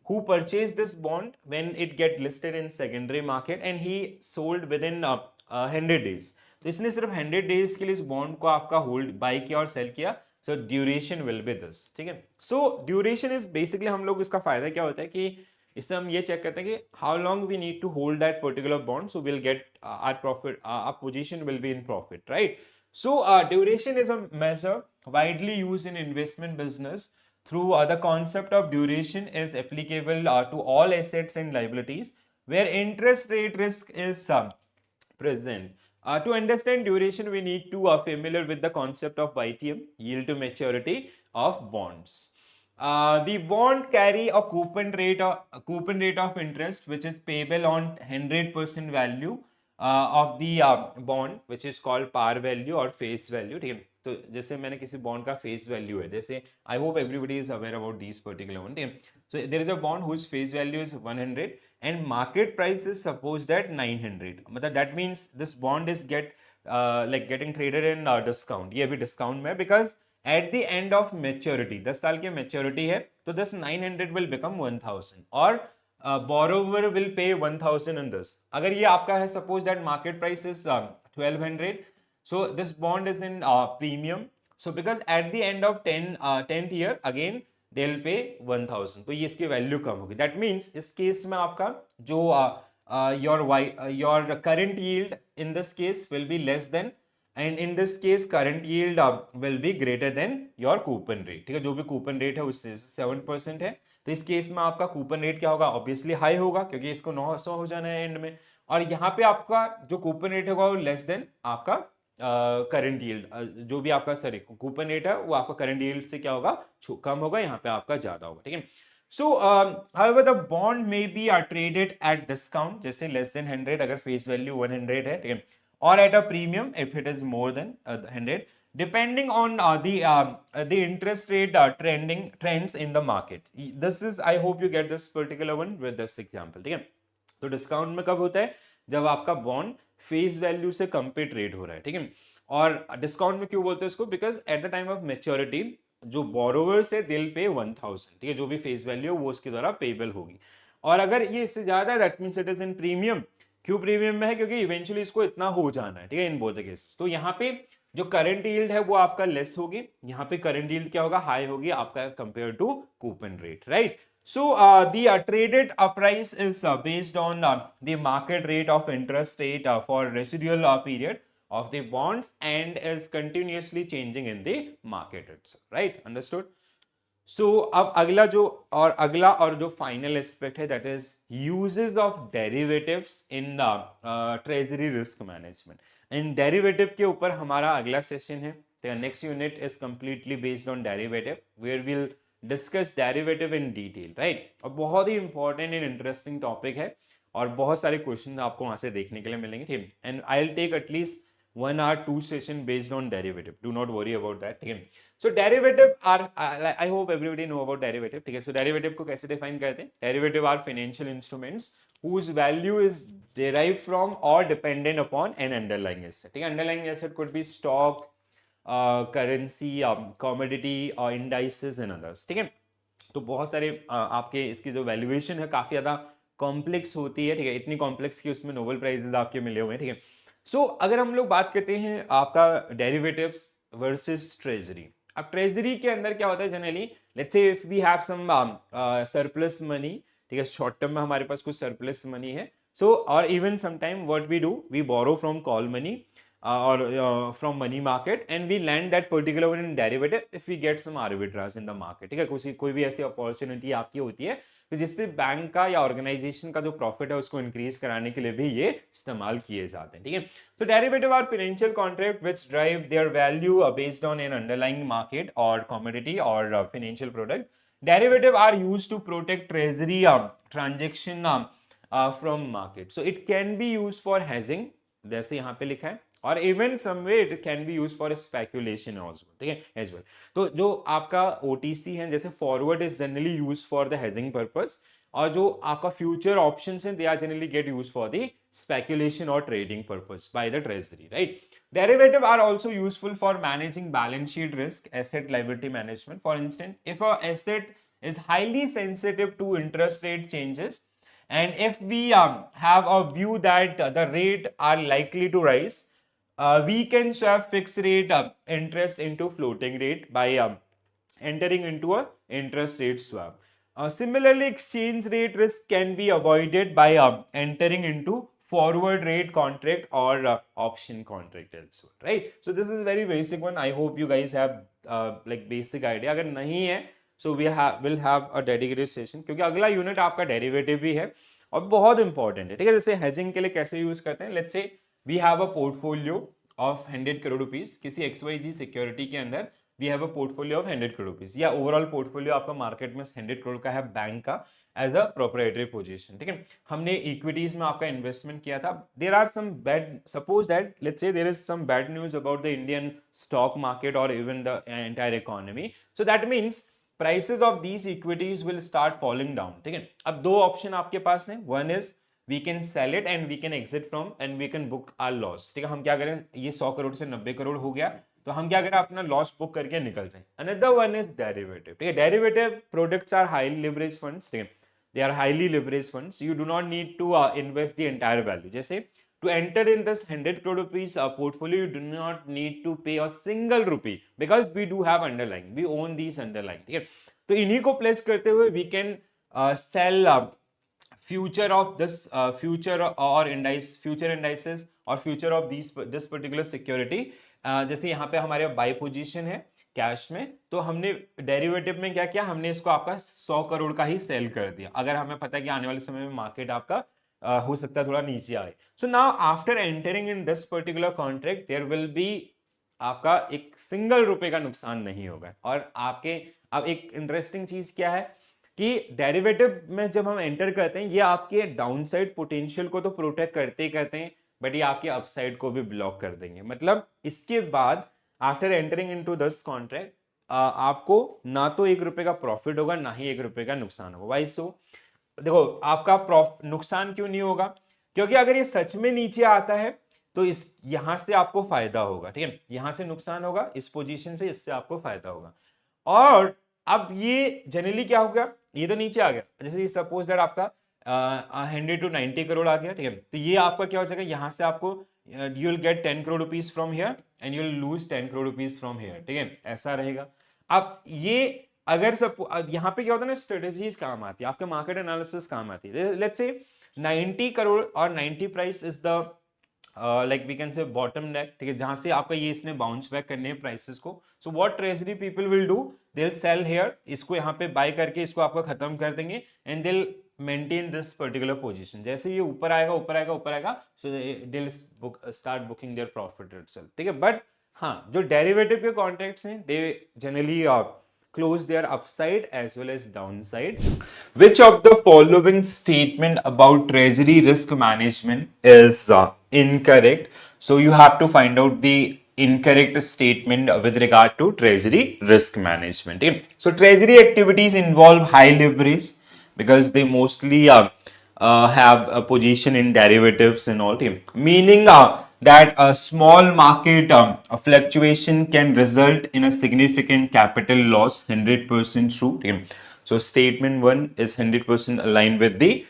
who purchased this bond when it get listed in secondary market and he sold within 100 days. तो इसने सिर्फ 100 days के लिए इस bond को आपका hold buy किया और sell किया. So duration will be this, ठीक है. So duration is basically, हम लोग इसका फायदा क्या होता है कि इससे हम ये चेक करते हैं कि how long we need to hold that particular bond, so we'll get our profit, our position will be in profit, right? So duration is a measure widely used in investment business. Through the concept of duration is applicable to all assets and liabilities where interest rate risk is present. To understand duration, we need to familiar with the concept of YTM, yield to maturity of bonds. The bond carry a coupon rate of interest which is payable on 100% value of the bond, which is called par value or face value, ठीक है. तो जैसे मैंने किसी bond का face value है, जैसे I hope everybody is aware about this particular one, ठीक है. So there is a bond whose face value is 100 and market price is suppose that 900, मतलब that means this bond is like getting traded in discount. ये अभी discount में, because at the end of maturity 10 साल की maturity है, तो this 900 will become 1000 और borrower will pay 1000 in this. अगर ये आपका है, suppose that market price is 1200, so this bond is in premium, so because at the end of 10th year again they'll pay 1000, तो ये इसकी वैल्यू कम होगी. That means इस केस में आपका जो your current yield in this case will be less than, and in this case current yield will be greater than your coupon rate, ठीक है. जो भी coupon rate है उससे 7% है, तो इस केस में आपका कूपन रेट क्या होगा, ऑब्वियसली हाई होगा क्योंकि इसको 900 हो जाना है एंड में, और यहाँ पे आपका जो कूपन रेट होगा वो लेस देन आपका करंट यील्ड, जो भी आपका सॉरी कूपन रेट है वो आपका करंट यील्ड से क्या होगा, कम होगा, यहाँ पे आपका ज्यादा होगा, ठीक है. सो however the bond may be traded at discount, जैसे लेस देन 100 अगर फेस वैल्यू 100 है, ठीक है, और at a premium if it is more than 100, depending on the interest rate trends in the market. This is, I hope you get this particular one with this example, ठीक है. तो discount में कब होता है, जब आपका बॉन्ड फेस वैल्यू से कम पे ट्रेड हो रहा है, ठीक है. और डिस्काउंट में क्यों बोलते हैं इसको, because at the time of maturity जो बोरोवर्स है दिल पे 1000, ठीक है, जो भी फेस वैल्यू है वो उसके द्वारा पेबल होगी. और अगर ये इससे ज्यादा है that means it is in premium. क्यों प्रीमियम में है, क्योंकि इवेंचुअली इसको इतना हो जाना है, ठीक है, इन बोथ द केसेस. तो यहाँ पे जो करंट यील्ड है वो आपका लेस होगी, यहाँ पे करंट यील्ड क्या होगा, हाई होगी आपका compare to coupon rate, right. So the traded price is based on the market rate of interest rate for residual period of the bonds and is continuously changing in the market itself, right? Understood? So अब अगला और जो final aspect है that is uses of derivatives in treasury risk management. इन derivative के ऊपर हमारा अगला सेशन है. Next unit is completely based on derivative where will discuss derivative in detail, right. और बहुत ही इंपॉर्टेंट एंड इंटरेस्टिंग टॉपिक है और बहुत सारे क्वेश्चन आपको वहां से देखने के लिए मिलेंगे, ठीक है। And I will take at least 1 hour 2 session based on derivative. Do not worry about that. ठीक है। So derivative are I hope everybody know about derivative. ठीक है। So derivative को कैसे define करते हैं? Derivative are financial instruments whose value is derived from or dependent upon an underlying asset. ठीक है। Underlying asset could be stock, currency, commodity, indices and others. ठीक है। तो बहुत सारे आपके इसकी जो वैल्यूएशन है काफी ज्यादा कॉम्प्लेक्स होती है, ठीक है। इतनी कॉम्प्लेक्स कि उसमें नोबेल प्राइजेस आपके मिले हुए हैं, ठीक है। सो अगर हम लोग बात करते हैं आपका डेरिवेटिव्स वर्सेस ट्रेजरी, अब ट्रेजरी के अंदर क्या होता है generally, let's say if we have some surplus money, ठीक है, शॉर्ट टर्म में हमारे पास कुछ सरप्लस मनी है, सो और even sometime what we do, we borrow from call money or from money market and we lend that particular one in derivative if we get some arbitrage in the market, ठीक है। कोई भी ऐसी opportunity आपकी होती है तो जिससे बैंक का या ऑर्गेनाइजेशन का जो प्रॉफिट है उसको इंक्रीज कराने के लिए भी ये इस्तेमाल किए जाते हैं, ठीक है। तो derivative are financial contract which drive their value based on an underlying market और कमोडिटी और financial product. Derivative are used to protect treasury transaction from market, so it can be used for hedging, जैसे यहाँ पे लिखा है, और even some way it can be use for speculation also, ठीक है, एज वेल। तो जो आपका ओटीसी है, जैसे forward is generally use for the hedging purpose, और जो आपका फ्यूचर ऑप्शंस हैं they are generally get use for the speculation और trading purpose by the treasury, right. Derivative are also useful for managing balance sheet risk, asset liability management. For instance, if a asset is highly sensitive to interest rate changes, and if we have a view that the rate are likely to rise, we can swap fixed rate interest into floating rate by entering into a interest rate swap. Similarly, exchange rate risk can be avoided by entering into forward rate contract or option contract also, right? So this is very basic one. I hope you guys have like basic idea. अगर नहीं है so will have a dedicated session, क्योंकि अगला unit आपका derivative भी है और बहुत इंपॉर्टेंट है, ठीक है। जैसे हेजिंग के लिए कैसे यूज करते हैं, let's say we have a portfolio of 100 crore rupees किसी XYZ सिक्योरिटी के अंदर, we have a portfolio of 100 crore rupees, या ओवरऑल पोर्टफोलियो आपका मार्केट में 100 करोड़ का है बैंक का एज अ प्रोप्राइटरी पोजीशन, ठीक है। हमने इक्विटीज में आपका इन्वेस्टमेंट किया था, there are some bad, suppose that let's say there is some bad news about the Indian stock market और even the entire economy, so that means prices of these equities will start falling down, ठीक है। अब दो option आपके पास हैं, one is we can sell it and we can exit from and we can book our loss, ठीक है। हम क्या करें, ये 100 करोड़ से 90 करोड़ हो गया तो हम क्या करें, अपना लॉस बुक करके निकल जाए। अनदर वन इज डेरिवेटिव, ठीक है। Derivative products are highly leverage funds, ठीक है, they are highly leverage funds, you do not need to invest the entire value. जैसे to enter in this 100 crore rupees portfolio, you do not need to pay a single rupee because we do have underlying, we own these underlying, ठीक है। तो इन्हीं को place करते हुए we can sell future of this future or future indices और future of this particular security, जैसे यहाँ पे हमारे बाय पोजीशन है कैश में, तो हमने डेरिवेटिव में क्या किया, हमने इसको आपका 100 करोड़ का ही सेल कर दिया, अगर हमें पता है कि आने वाले समय में मार्केट आपका हो सकता है थोड़ा नीचे आए। So now after entering in this particular contract there will be आपका एक सिंगल रुपए का नुकसान नहीं होगा। और आपके अब एक इंटरेस्टिंग चीज क्या है कि डेरिवेटिव में जब हम एंटर करते हैं ये आपके डाउनसाइड पोटेंशियल को तो प्रोटेक्ट करते ही करते हैं, बट ये आपके अपसाइड को भी ब्लॉक कर देंगे। मतलब इसके बाद after entering into this contract आपको ना तो 1 रुपए का प्रॉफिट होगा ना ही 1 रुपए का नुकसान होगा। वाई सो? देखो आपका नुकसान क्यों नहीं होगा, क्योंकि अगर ये सच में नीचे आता है तो इस यहां से आपको फायदा होगा, ठीक है, यहां से नुकसान होगा, इस पोजीशन से इससे आपको फायदा होगा। और अब ये जनरली क्या होगा, ये तो नीचे आ गया, जैसे सपोज दैट आपका 100 to 90 करोड़ आ गया, ठीक है, तो ये आपका क्या हो जाएगा, यहां से आपको you will get 10 crore rupees from here and you will lose 10 crore rupees from here, ठीक है, ऐसा रहेगा। अब ये अगर सब यहाँ पे क्या होता है ना, स्ट्रेटेजीज काम आती है, आपके मार्केट एनालिसिस काम आती है। लेट्स से 90 करोड़ और 90 price is the like we can say bottom neck, ठीक है, जहां से आपका ये इसने बाउंस बैक करने हैं प्राइसेस को। So what treasury people will do, they will sell here, इसको यहाँ पे बाय करके इसको आपका खत्म कर देंगे and they will maintain this particular position. जैसे ये ऊपर आएगा ऊपर आएगा ऊपर आएगा, so they will start booking their profit itself, ठीक है। बट हाँ, जो डेरिवेटिव के कॉन्ट्रैक्ट्स हैं they generally close their upside as well as downside. Which of the following statement about treasury risk management is incorrect? So you have to find out the incorrect statement with regard to treasury risk management. Okay? So treasury activities involve high leverage because they mostly have a position in derivatives and all, okay? Meaning that a small market a fluctuation can result in a significant capital loss. 100% true. Okay? So statement one is 100% aligned with the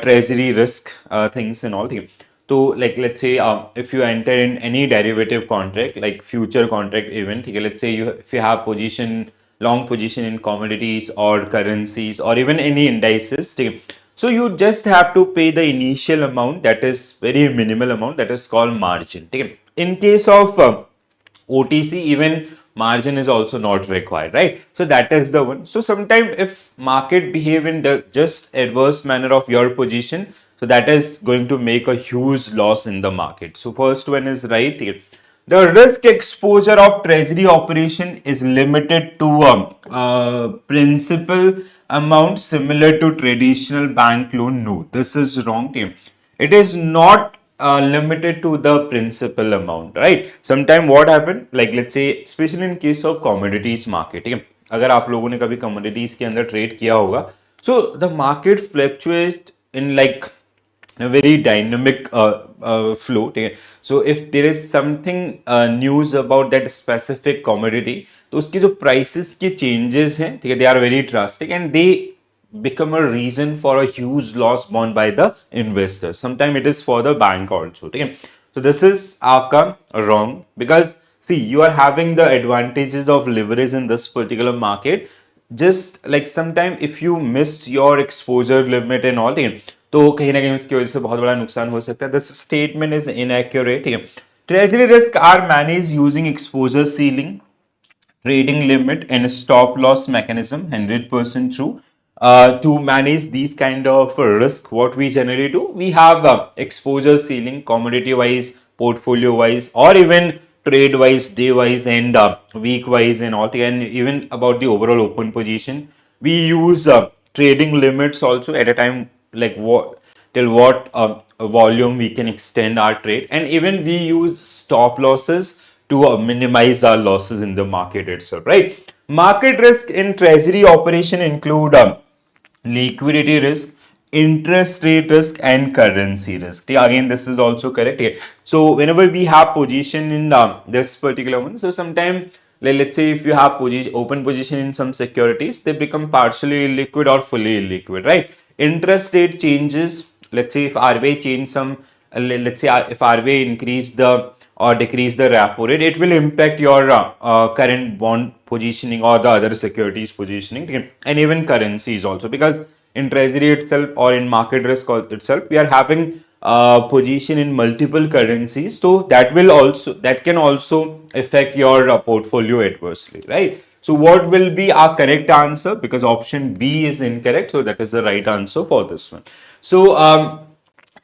treasury risk things and all. Okay? So like let's say if you enter in any derivative contract like future contract event, okay, let's say if you have position long position in commodities or currencies or even any indices, okay, so you just have to pay the initial amount, that is very minimal amount, that is called margin. Okay. In case of OTC, even margin is also not required, right? So that is the one. So sometimes if market behave in the just adverse manner of your position, so that is going to make a huge loss in the market. So first one is right here. The risk exposure of treasury operation is limited to principal amount similar to traditional bank loan. No, this is wrong, team. It is not limited to the principal amount, right? Sometime what happen, like let's say especially in case of commodities market, ठीक है? अगर आप लोगों ने कभी commodities के अंदर trade किया होगा, so the market fluctuates in like a very dynamic flow. Okay? So if there is something news about that specific commodity, तो उसकी जो prices के changes हैं, ठीक है, they are very drastic and they become a reason for a huge loss borne by the investor. Sometimes it is for the bank also. Okay? So this is आपका wrong because see you are having the advantages of leverage in this particular market. Just like sometime if you missed your exposure limit and all, ठीक है, तो कहीं ना कहीं उसकी वजह से बहुत बड़ा नुकसान हो सकता है. This statement is inaccurate. ठीक है. Treasury risk are managed using exposure ceiling, trading limit and stop loss mechanism. 100% true. To manage these kind of risk, what we generally do, we have exposure ceiling, commodity wise, portfolio wise, or even trade wise, day wise, and week wise, and all, and even about the overall open position. We use trading limits also at a time, like what till what volume we can extend our trade, and even we use stop losses to minimize our losses in the market itself, right? Market risk in treasury operation include liquidity risk, interest rate risk, and currency risk. Yeah, again, this is also correct. Yeah. So whenever we have position in this particular one, so sometimes let's say if you have position, open position in some securities, they become partially illiquid or fully illiquid, right? Interest rate changes. Let's say if RBI change some, let's say if RBI increase the or decrease the repo rate, it will impact your current bond positioning or the other securities positioning, and even currencies also, because in treasury itself or in market risk itself we are having position in multiple currencies, so that can also affect your portfolio adversely, right? So what will be our correct answer, because option B is incorrect, so that is the right answer for this one. So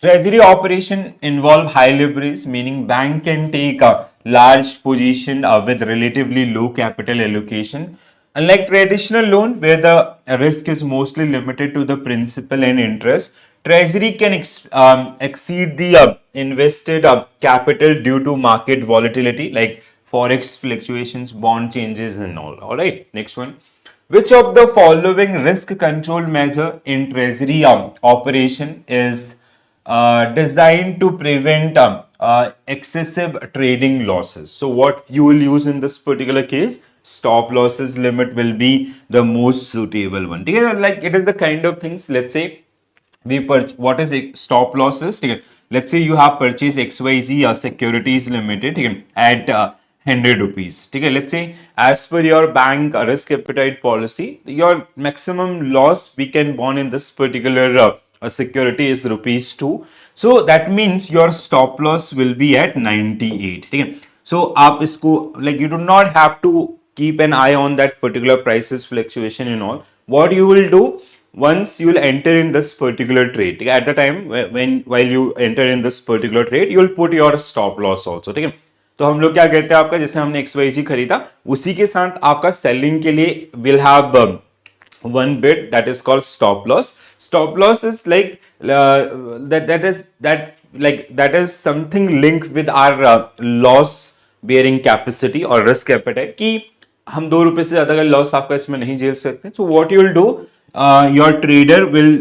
treasury operation involve high leverage, meaning bank can take a large position with relatively low capital allocation. Unlike traditional loan, where the risk is mostly limited to the principal and interest, treasury can exceed the invested capital due to market volatility, like forex fluctuations, bond changes, and all. All right, next one. Which of the following risk control measure in treasury operation is designed to prevent excessive trading losses? So what you will use in this particular case, stop losses limit will be the most suitable one. Like it is the kind of things, let's say what is a stop losses. Let's say you have purchased XYZ securities limited at 100 rupees. Let's say as per your bank risk appetite policy, your maximum loss we can bond in this particular security is rupees 2. So that means your stop loss will be at 98. So आप इसको, like, you do not have to keep an eye on that particular prices fluctuation and all. What you will do, once you will enter in this particular trade, at the time when while you enter in this particular trade, you will put your stop loss also. तो हम लोग क्या करते हैं, आपका जैसे हमने XYZ खरीदा, उसी के साथ आपका सेलिंग के लिए will have one bit that is called stop loss. Stop loss is like that is something linked with our loss bearing capacity or risk appetite, कि हम 2 रुपए से ज्यादा का लॉस आपका इसमें नहीं झेल सकते. So what you will do, your trader will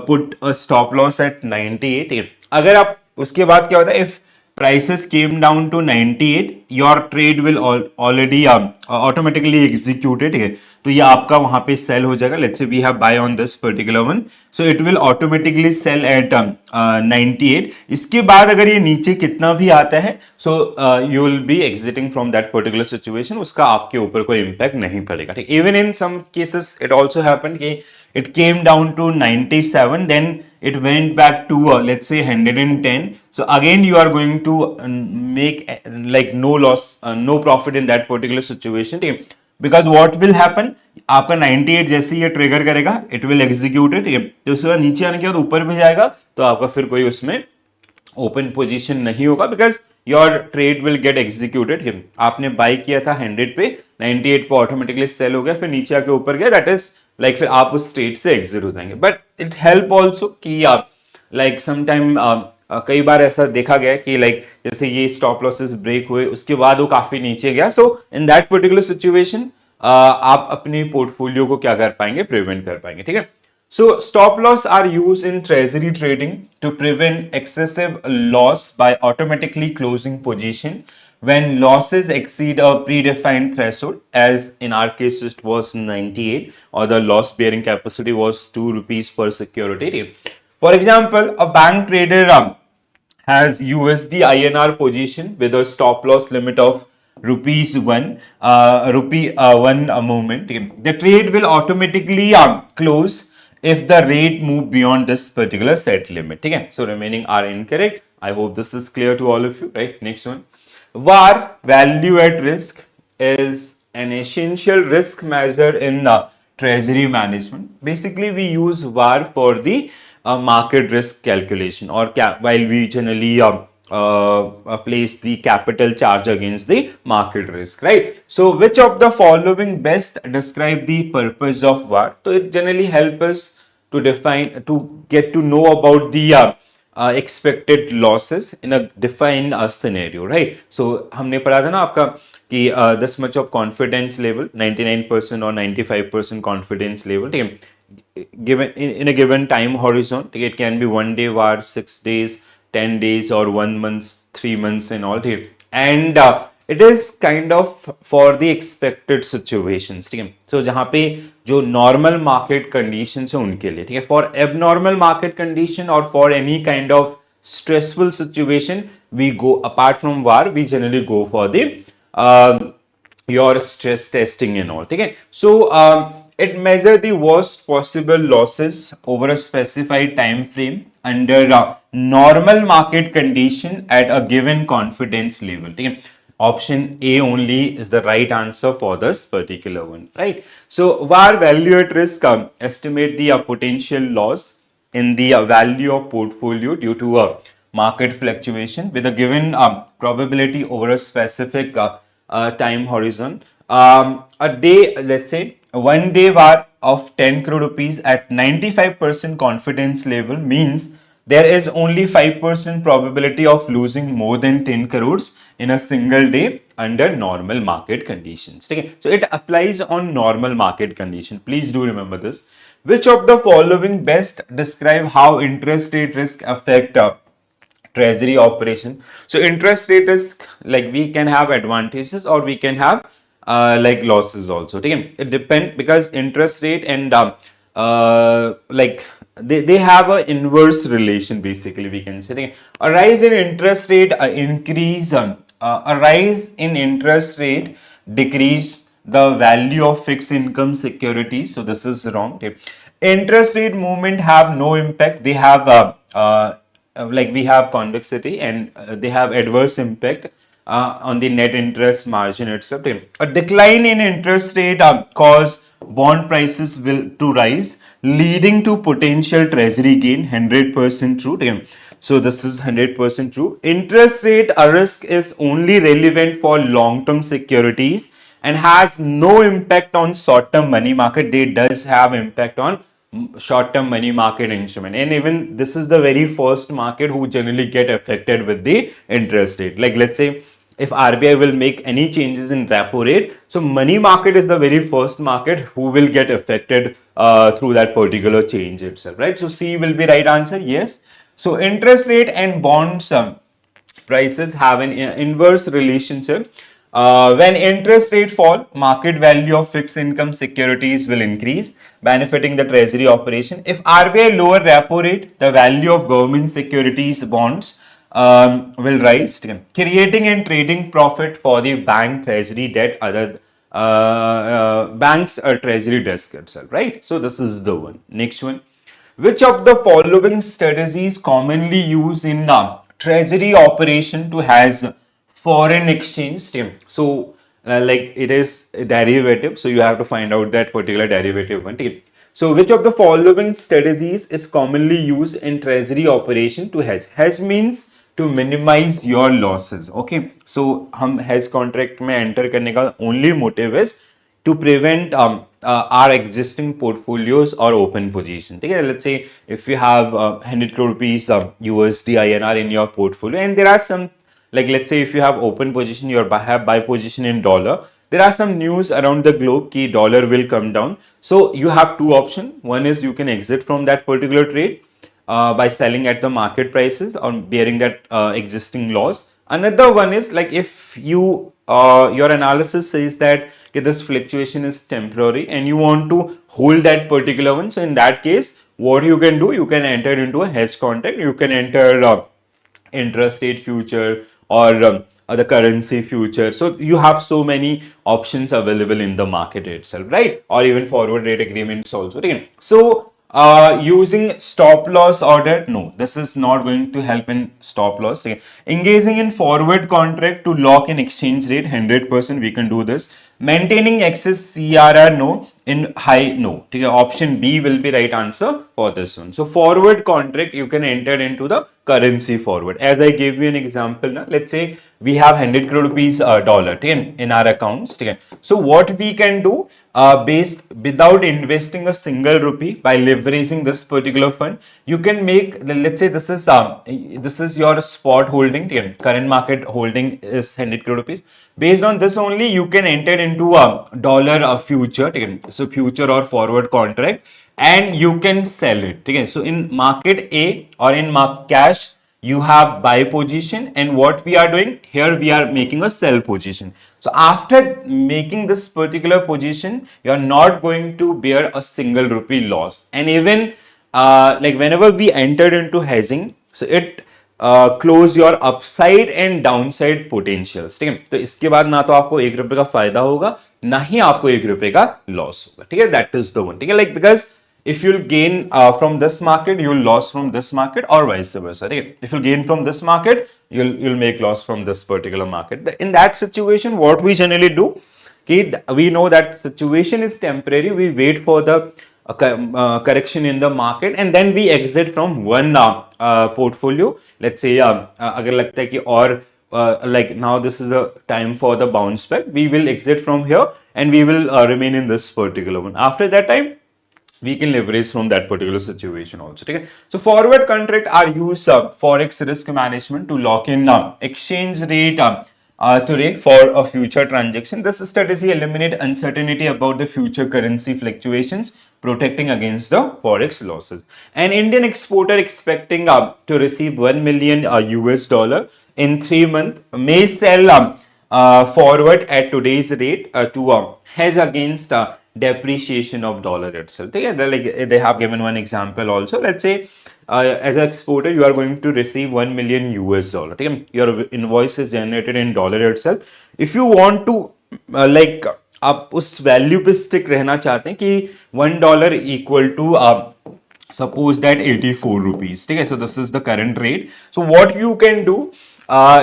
put a stop loss at 98. अगर आप उसके बाद क्या होता है, if prices came down to 98, your trade will already automatically executed है, तो ये आपका वहां पे सेल हो जाएगा. Let's say we have buy on this particular one, so it will automatically sell at 98. इसके बाद अगर ये नीचे कितना भी आता है, so you will be exiting from that particular situation, उसका आपके ऊपर कोई इंपैक्ट नहीं पड़ेगा. ठीक, even in some cases it also happen कि it came down to 97, then it went back to let's say 110. So again you are going to make like no loss, no profit in that particular situation, because what will happen, आपका 98 जैसे ये trigger करेगा, it will execute it, तो उसके बाद नीचे आने के बाद ऊपर भी जाएगा, तो आपका फिर कोई उसमें ओपन पोजीशन नहीं होगा, because your trade will get executed. आपने बाय किया था 100 पे, 98 पे ऑटोमेटिकली सेल हो गया, फिर नीचे आके ऊपर गया, दैट इज लाइक फिर आप उस स्टेट से एग्जिट हो जाएंगे. बट इट हेल्प ऑल्सो कि आप लाइक समटाइम कई बार ऐसा देखा गया कि लाइक जैसे ये स्टॉप लॉसेस ब्रेक हुए, उसके बाद वो काफी नीचे गया, सो इन दैट पर्टिकुलर सिचुएशन आप अपने पोर्टफोलियो को क्या कर पाएंगे, प्रिवेंट कर पाएंगे. ठीक है. So stop loss are used in treasury trading to prevent excessive loss by automatically closing position when losses exceed a predefined threshold, as in our case it was 98, or the loss bearing capacity was 2 rupees per security. For example, a bank trader has USD INR position with a stop loss limit of rupees 1 moment. The trade will automatically close if the rate move beyond this particular set limit. ठीक है. So remaining are incorrect. I hope this is clear to all of you. Right. Next one. VAR, value at risk, is an essential risk measure in treasury management. Basically, we use VAR for the market risk calculation, or while we generally place the capital charge against the market risk, right? So which of the following best describe the purpose of VAR? So it generally help us to define, to get to know about the expected losses in a defined scenario, right? So हमने पढ़ा था ना आपका कि this much of confidence level, 99% or 95% confidence level, ठीक है, given in a given time horizon, it can be 1 day VAR, 6 days, 10 days, or 1 month, 3 months and all. And it is kind of for the expected situations. ठीक है. So जहाँ पे जो normal market conditions है उनके लिए, ठीक है, for abnormal market condition or for any kind of stressful situation, we go apart from VAR, we generally go for the your stress testing and all. ठीक है. So it measures the worst possible losses over a specified time frame under normal market condition at a given confidence level. ठीक है. Option A only is the right answer for this particular one, right? So VAR, value at risk, estimate the potential loss in the value of portfolio due to market fluctuation with a given probability over a specific time horizon. A day, let's say 1 day VAR of 10 crore rupees at 95% confidence level means there is only 5% probability of losing more than 10 crores in a single day under normal market conditions. Okay? So it applies on normal market condition. Please do remember this. Which of the following best describe how interest rate risk affect treasury operation? So interest rate risk, like we can have advantages or we can have like losses also. Okay? It depends, because interest rate and like they have an inverse relation, basically we can say. Okay? A rise in interest rate increase, a rise in interest rate decrease the value of fixed income securities. So this is wrong. Okay? Interest rate movement have no impact. They have like we have convexity, and they have adverse impact on the net interest margin itself. A decline in interest rate cause bond prices will to rise, leading to potential treasury gain. 100% true. So this is 100% true. Interest rate risk is only relevant for long-term securities and has no impact on short-term money market. They does have impact on short-term money market instrument, and even this is the very first market who generally get affected with the interest rate. Like let's say if RBI will make any changes in repo rate, so money market is the very first market who will get affected through that particular change itself, right? So C will be right answer. Yes. So interest rate and bonds prices have an inverse relationship. When interest rate fall, market value of fixed income securities will increase, benefiting the treasury operation. If RBI lower repo rate, the value of government securities bonds will rise, creating and trading profit for the bank treasury debt, other banks treasury desk itself, right? So this is the one. Next one. Which of the following strategies commonly used in the treasury operation to has foreign exchange stream? So, like it is a derivative, so you have to find out that particular derivative one. Okay. So, which of the following strategies is commonly used in treasury operation to hedge? Hedge means to minimize your losses. Okay. So, हम hedge contract में enter करने का only motive is to prevent our existing portfolios or open position. Okay, let's say if you have 100 crore rupees USD INR in your portfolio, and there are some, like let's say if you have open position, you have buy position in dollar. There are some news around the globe that dollar will come down. So you have two options. One is you can exit from that particular trade by selling at the market prices or bearing that existing loss. Another one is like if you your analysis says that okay, this fluctuation is temporary and you want to hold that particular one. So in that case, what you can do, you can enter into a hedge contract. You can enter interest rate future or the currency future. So you have so many options available in the market itself, right? Or even forward rate agreements also. Right? So using stop loss order, no, this is not going to help in stop loss. Okay. Engaging in forward contract to lock in exchange rate, 100% we can do this. Maintaining excess CRR, no. In high, no. Okay. Option B will be right answer for this one. So forward contract you can enter into the currency forward. As I gave you an example, na, let's say we have 100 crore rupees dollar in our accounts. Okay. So what we can do based without investing a single rupee by leveraging this particular fund, you can make, let's say this is your spot holding. Okay. Current market holding is 100 crore rupees. Based on this only, you can enter into a dollar future. Okay. So future or forward contract, and you can sell it. Okay. So in market A or in cash, you have buy position, and what we are doing here, we are making a sell position. So after making this particular position, you are not going to bear a single rupee loss. And even like whenever we entered into hedging, so it close your upside and downside potentials. ठीक है, तो इसके बाद ना तो आपको 1 रुपए का फायदा होगा, ना ही आपको 1 रुपए का लॉस होगा. ठीक है, दैट इज द वन. ठीक है, like because if you'll gain from this market, you'll lose from this market, or vice versa. Right? If you gain from this market, you'll make loss from this particular market. In that situation, what we generally do, we know that situation is temporary. We wait for the correction in the market, and then we exit from one portfolio. Let's say अगर लगता है कि और like now this is the time for the bounce back, we will exit from here and we will remain in this particular one. After that time, we can leverage from that particular situation also. Okay? So forward contract are used forex risk management to lock in exchange rate today for a future transaction. This strategy eliminate uncertainty about the future currency fluctuations, protecting against the forex losses. An Indian exporter expecting to receive 1 million US dollar in 3 months may sell forward at today's rate to hedge against depreciation of dollar itself. They have given one example also. Let's say as an exporter, you are going to receive 1 million US dollar. Your invoice is generated in dollar itself. If you want to like आप उस value पे stick रहना चाहते हैं कि $1 equal to suppose that 84 rupees. ठीक है, so this is the current rate. So what you can do,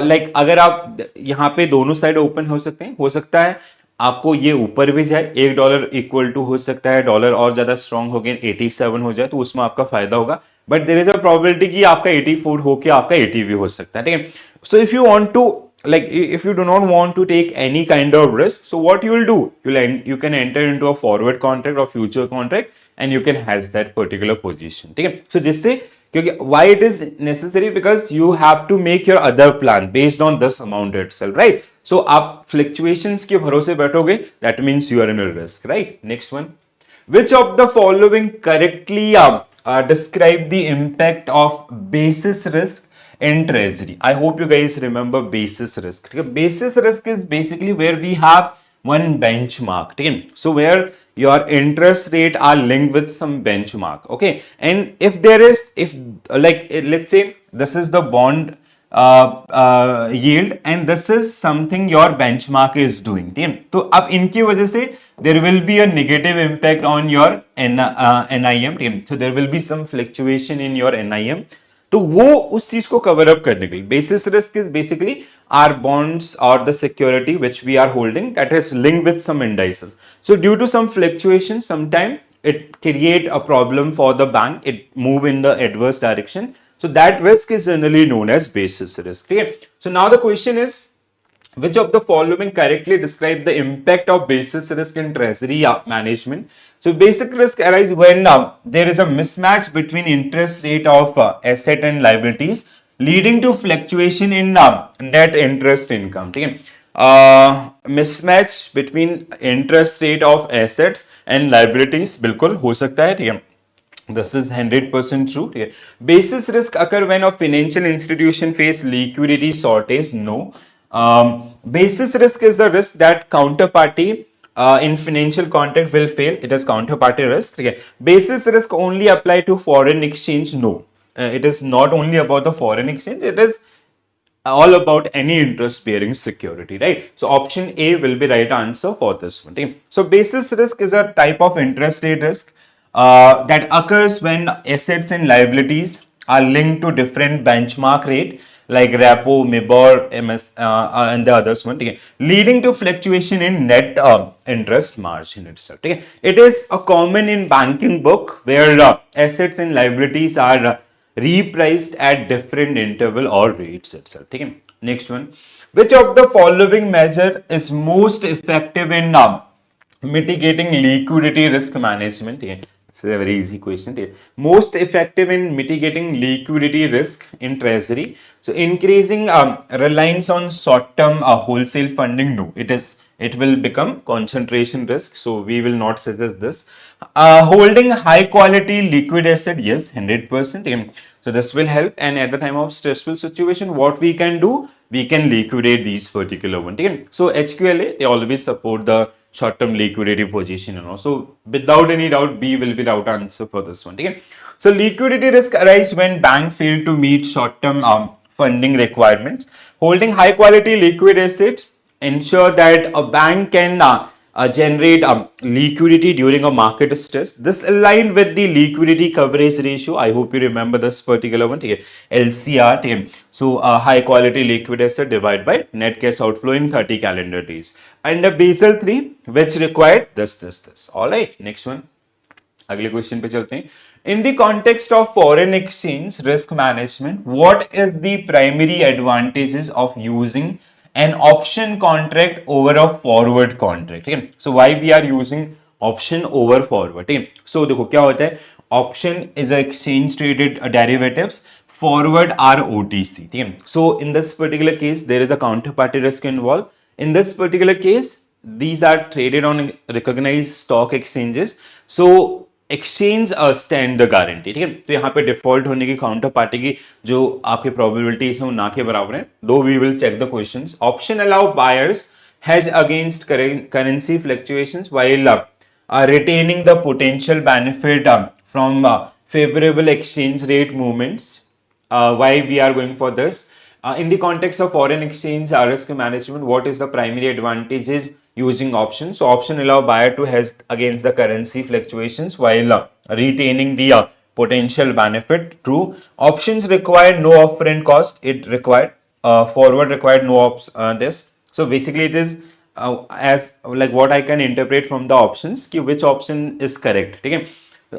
like अगर आप यहाँ पे दोनों साइड ओपन हो सकते हैं, हो सकता है आपको ये ऊपर भी जाए, $1 इक्वल टू हो सकता है डॉलर और ज्यादा स्ट्रॉन्ग हो गया 87 हो जाए, तो उसमें आपका फायदा होगा. But there is a probability कि आपका 84 होके आपका 80 भी हो सकता है, ठीक है. So if you want to, like if you do not want to take any kind of risk, so what you will do, you can enter into a forward contract or future contract and you can hedge that particular position, ठीक है. So जिससे, क्योंकि why it is necessary, because you have to make your other plan based on this amount itself, right? So आप fluctuations के भरोसे बैठोगे, that means you are in a risk, right? Next one, which of the following correctly describe the impact of basis risk in treasury? I hope you guys remember basis risk. Basis risk is basically where we have one benchmark. So where your interest rate are linked with some benchmark. Okay, and if there is, if like let's say this is the bond yield and this is something your benchmark is doing, ठीक है. तो अब इनकी वजह से there will be a negative impact on your NIM, ठीक है. So there will be some fluctuation in your NIM. तो वो उस चीज को कवर अप करने के लिए basis risk is basically our bonds और the security which we are holding that is linked with some indices. So due to some fluctuation sometime it create a problem for the bank, it move in the adverse direction, so that risk is generally known as basis risk. Okay, so now the question is, which of the following correctly describe the impact of basis risk in treasury management? So basic risk arises when there is a mismatch between interest rate of asset and liabilities leading to fluctuation in net interest income. Okay? Mismatch between interest rate of assets and liabilities बिल्कुल हो सकता है, ठीक है. This is 100% true. Basis risk occur when a financial institution face liquidity shortage. No. Basis risk is the risk that counterparty in financial contract will fail. It is counterparty risk. Basis risk only apply to foreign exchange. No. It is not only about the foreign exchange. It is all about any interest bearing security, right? So option A will be right answer for this one. Okay? So basis risk is a type of interest rate risk that occurs when assets and liabilities are linked to different benchmark rate like repo, MIBOR, MS, and the others one, okay? Leading to fluctuation in net interest margin itself. Okay? It is a common in banking book where assets and liabilities are repriced at different interval or rates itself. Okay? Next one, which of the following measure is most effective in mitigating liquidity risk management? Okay? This is a very easy question. Okay? Most effective in mitigating liquidity risk in treasury. So increasing reliance on short-term wholesale funding. No, it will become concentration risk. So we will not suggest this. Holding high quality liquid asset, yes, 100%. So this will help. And at the time of stressful situation, what we can do, we can liquidate these particular one. So HQLA, they always support the short-term liquidity position, So without any doubt, B will be the right answer for this one. So liquidity risk arises when bank fail to meet short-term funding requirements. Holding high quality liquid assets ensure that a bank can generate liquidity during a market stress. This aligned with the liquidity coverage ratio. I hope you remember this particular one. LCR. So high quality liquid asset divided by net cash outflow in 30 calendar days. And the Basel 3, which required this. All right. Next one. अगले question पे चलते हैं. In the context of foreign exchange risk management, what is the primary advantages of using an option contract over a forward contract? ठीक है. So why we are using option over forward? ठीक है. So देखो क्या होता है. Option is a exchange traded derivatives. Forward are OTC. ठीक है. So in this particular case, there is a counterparty risk involved. In this particular case, these are traded on recognized stock exchanges. So exchange stand the guarantee. ठीक है. तो यहाँ पे default होने की counter party की जो आपकी प्रोबेबिलिटीज है वो ना के बराबर है. दो we will check the questions. Option allow buyers hedge against currency fluctuations while retaining the potential benefit from favorable exchange rate movements. Why we are going for this? In the context of foreign exchange risk management, what is the primary advantages using options? So option allow buyer to hedge against the currency fluctuations while retaining the potential benefit. True. Options require no upfront cost. It required forward required no this. So basically it is as like what I can interpret from the options कि which option is correct. ठीक है.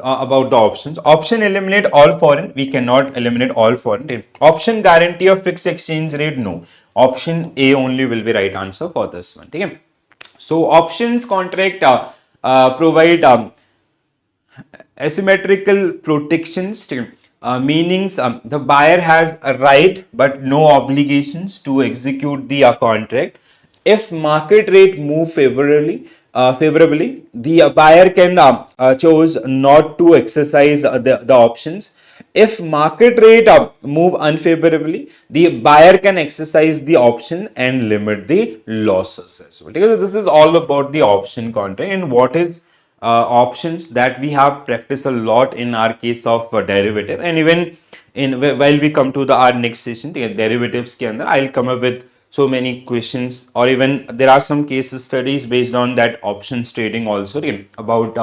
about the options. Option eliminate all foreign. We cannot eliminate all foreign. Option guarantee of fixed exchange rate. No. Option A only will be right answer for this one. Okay. So options contract provide asymmetrical protections, meanings the buyer has a right but no obligations to execute the contract. If market rate move favorably, the buyer can choose not to exercise the options. If market rate move unfavorably, the buyer can exercise the option and limit the losses as well. Because this is all about the option contract and what is options that we have practiced a lot in our case of derivative, and even in while we come to the our next session derivatives ke andar I'll come up with so many questions, or even there are some case studies based on that options trading also, okay, about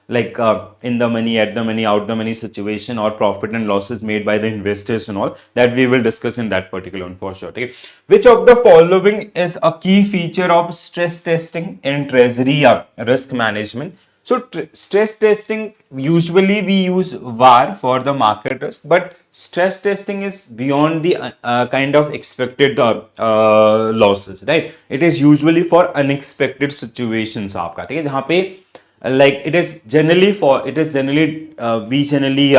in the money, at the money, out the money situation, or profit and losses made by the investors and all that we will discuss in that particular one for sure. Okay, which of the following is a key feature of stress testing in treasury risk management? So stress testing, usually we use VAR for the market risk, but stress testing is beyond the kind of expected losses, right? It is usually for unexpected situations आपका, ठीक है, जहाँ पे like we generally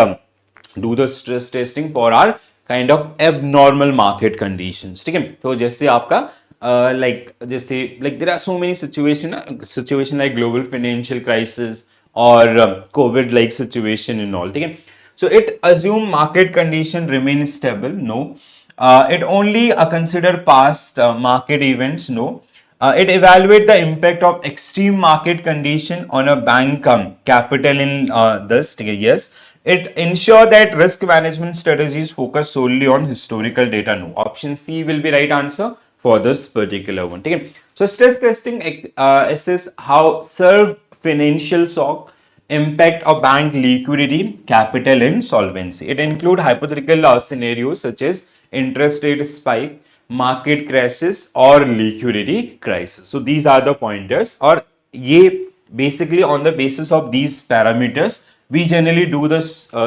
do the stress testing for our kind of abnormal market conditions, ठीक है. तो जैसे आपका there are so many situation like global financial crisis or COVID like situation and all, ठीक है. So it assume market condition remain stable, no. It only consider past market events, no. It evaluate the impact of extreme market condition on a bank capital in this, yes. It ensure that risk management strategies focus solely on historical data, no. Option C will be right answer for this particular one, okay. So stress testing assess how serve financial shock impact of bank liquidity, capital and solvency. It include hypothetical scenarios such as interest rate spike, market crashes or liquidity crisis. So these are the pointers, or ye basically on the basis of these parameters we generally do the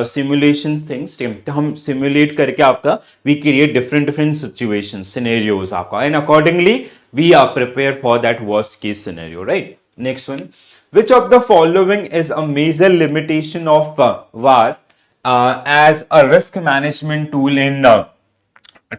simulation things. तो हम simulate करके आपका we create different situations, scenarios आपका, and accordingly we are prepared for that worst case scenario, right? Next one, which of the following is a major limitation of VAR as a risk management tool in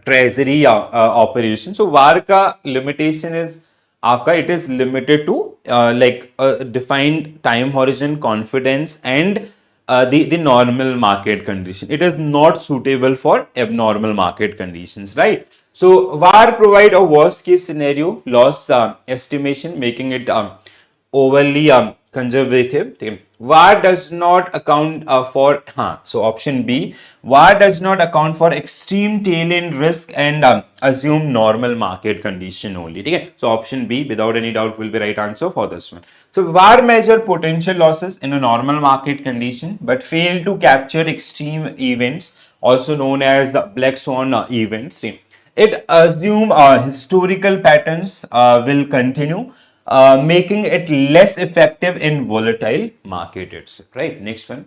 treasury operation? So VAR का limitation is आपका it is limited to like a defined time horizon, confidence and the normal market condition. It is not suitable for abnormal market conditions, right? So VAR provide a worst case scenario loss estimation, making it overly conservative. VAR does not account for, so option B, VAR does not account for extreme tail end risk and assume normal market condition only. Okay? So option B, without any doubt, will be right answer for this one. So VAR measure potential losses in a normal market condition, but fail to capture extreme events, also known as black swan events. It assume historical patterns will continue, making it less effective in volatile market itself, right? Next one.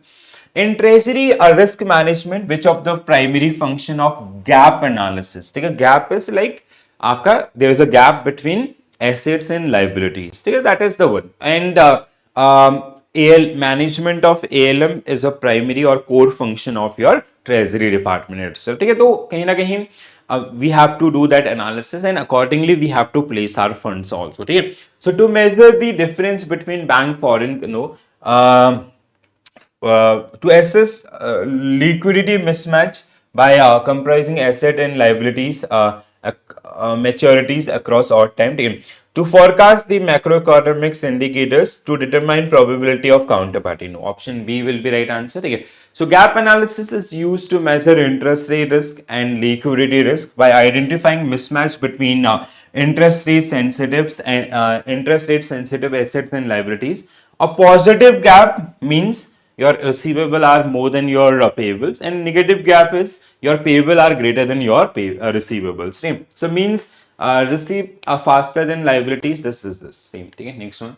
In treasury risk management, which of the primary function of gap analysis? Take a gap is like there is a gap between assets and liabilities. That is the one. And AL management of ALM is a primary or core function of your treasury department itself. So कहीं ना कहीं we have to do that analysis, and accordingly we have to place our funds also. Okay? So to measure the difference between bank foreign, to assess liquidity mismatch by comprising asset and liabilities maturities across odd time, to forecast the macroeconomics indicators to determine probability of counterparty. No, option B will be right answer. Okay. So gap analysis is used to measure interest rate risk and liquidity risk by identifying mismatch between interest rate sensitive assets and liabilities. A positive gap means your receivable are more than your payables, and negative gap is your payable are greater than your receivables. Same. So means receive faster than liabilities. This is the same thing. Next one.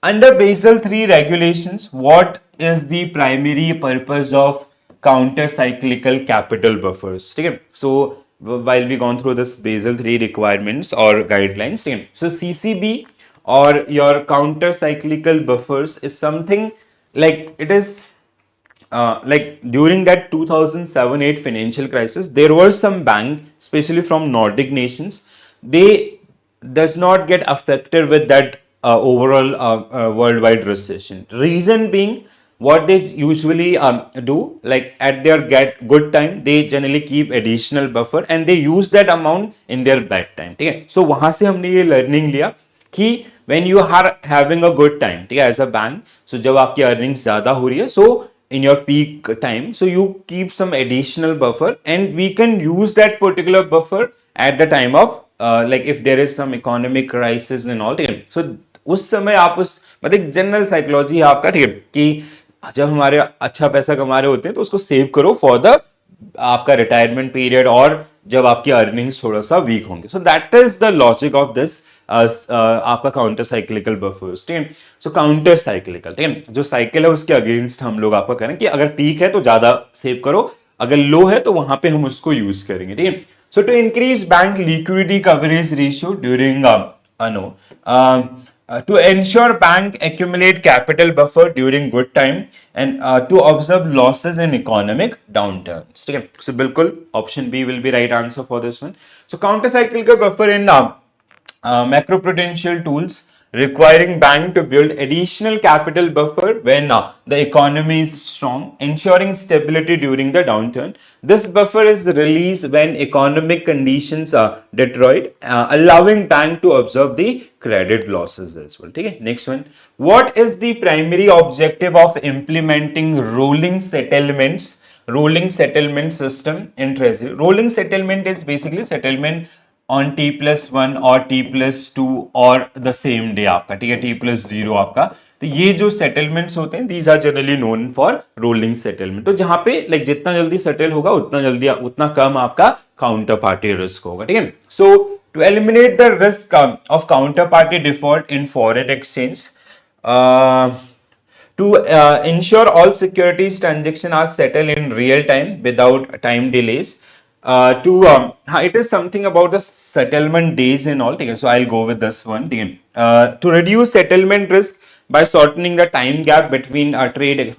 Under Basel III regulations, what is the primary purpose of counter cyclical capital buffers? Okay, so while we gone through this Basel III requirements or guidelines, okay, so CCB or your counter cyclical buffers is something like it is like during that 2007-8 financial crisis, there were some bank, especially from Nordic nations, they does not get affected with that overall worldwide recession. Reason being, what they usually do, like at their get good time, they generally keep additional buffer and they use that amount in their bad time. ठीक है, so वहां से हमने ये learning लिया कि when you are having a good time, ठीक है, as a bank, so जब आपकी earnings ज्यादा हो रही है, so in your peak time, so you keep some additional buffer and we can use that particular buffer at the time of like if there is some economic crisis and all, ठीक है, so उस समय आप उस मतलब general psychology है आपका, ठीक है, कि जब हमारे अच्छा पैसा कमा रहे होते हैं तो उसको सेव करो फॉर द आपका रिटायरमेंट पीरियड और जब आपकी अर्निंग्स थोड़ा सा वीक होंगे. सो that is the logic of this आपका काउंटर साइक्लिकल बफर्स. ठीक है, सो काउंटर साइक्लिकल, ठीक है, जो साइकिल है उसके अगेंस्ट हम लोग आपका करें कि अगर पीक है तो ज्यादा सेव करो, अगर लो है तो वहां पे हम उसको यूज करेंगे. ठीक है, so to increase bank liquidity coverage ratio during to ensure bank accumulate capital buffer during good time and to observe losses in economic downturns. ठीक है, so बिल्कुल option B will be right answer for this one. So counter cyclical buffer in macroprudential tools requiring bank to build additional capital buffer when the economy is strong, ensuring stability during the downturn. This buffer is released when economic conditions are deteriorated, allowing bank to absorb the credit losses as well. Okay, next one. What is the primary objective of implementing rolling settlement system in treasury? Rolling settlement is basically settlement on T+1 और T+2 और the same day आपका, ठीक है, T+0 आपका. तो ये जो settlements होते हैं, these are generally known for rolling settlement. तो जहां पे लाइक जितना जल्दी सेटल होगा उतना कम आपका काउंटर पार्टी रिस्क होगा. ठीक है, so to eliminate the risk of counter party default in foreign exchange, to ensure all securities transaction are settled in real time without time delays. It is something about the settlement days and all. So I'll go with this one. To reduce settlement risk by shortening the time gap between trade.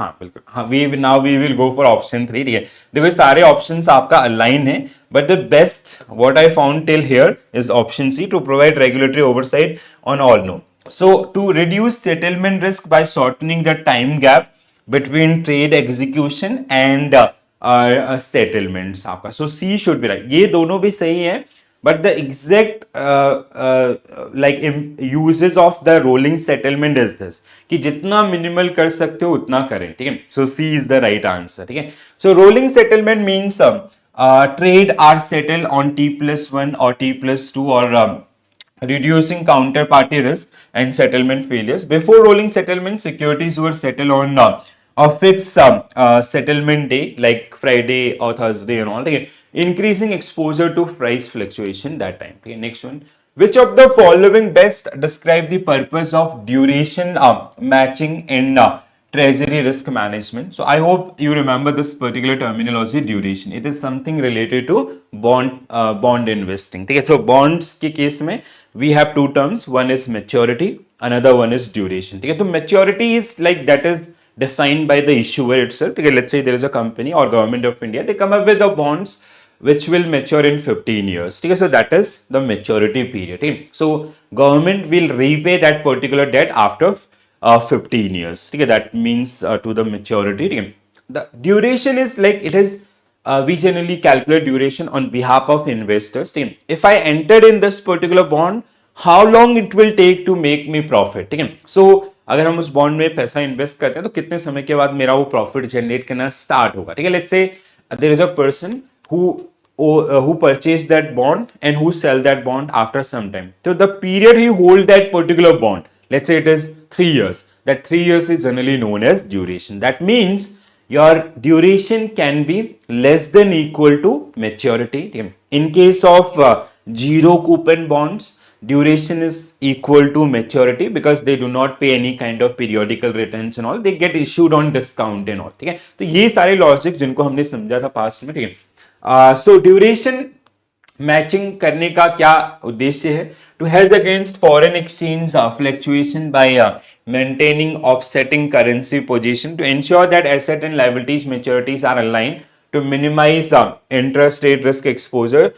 We will go for option 3. देखो सारे options आपका align है, but the best what I found till here is option C, to provide regulatory oversight on all nodes. So to reduce settlement risk by shortening the time gap between trade execution and settlements आपका. So C should be right. ये दोनों भी सही है, but the exact like uses of the rolling settlement is this, कि जितना minimal कर सकते हो उतना करें. ठीक है, so C is the right answer. ठीक है, so rolling settlement means trade are settled on T+1 or T+2 or reducing counterparty risk and settlement failures. Before rolling settlement, securities were settled on a fixed settlement day like Friday or Thursday and all. Okay? Increasing exposure to price fluctuation that time. Okay, next one. Which of the following best describe the purpose of duration matching in treasury risk management? So I hope you remember this particular terminology, duration. It is something related to bond investing. Okay, so bonds के case में we have two terms. One is maturity, another one is duration. Okay, so maturity is like that is defined by the issuer itself. Okay, let's say there is a company or government of India, they come up with the bonds which will mature in 15 years. Okay, so that is the maturity period. Okay? So government will repay that particular debt after 15 years. Okay, that means to the maturity. Okay? The duration is like it is we generally calculate duration on behalf of investors. Okay? If I entered in this particular bond, how long it will take to make me profit. ठीक है, so अगर हम उस bond में पैसा invest करते हैं तो कितने समय के बाद मेरा वो प्रॉफिट जनरेट करना स्टार्ट होगा. ठीक है, let's say there is a person who purchased that bond and who sell that bond after some time. So the period he hold that particular bond, let's say it is 3 years. That 3 years is generally known as duration. That means your duration can be less than equal to maturity. In case of zero coupon bonds, duration is equal to maturity because they do not pay any kind of periodical returns and all, they get issued on discount and all. ठीक है, तो ये सारे logic जिनको हमने समझा था past में. ठीक है, सो ड्यूरेशन मैचिंग करने का क्या उद्देश्य है? To help against foreign exchange fluctuation by maintaining offsetting currency position to ensure that asset and liabilities maturities are aligned to minimize interest rate risk exposure,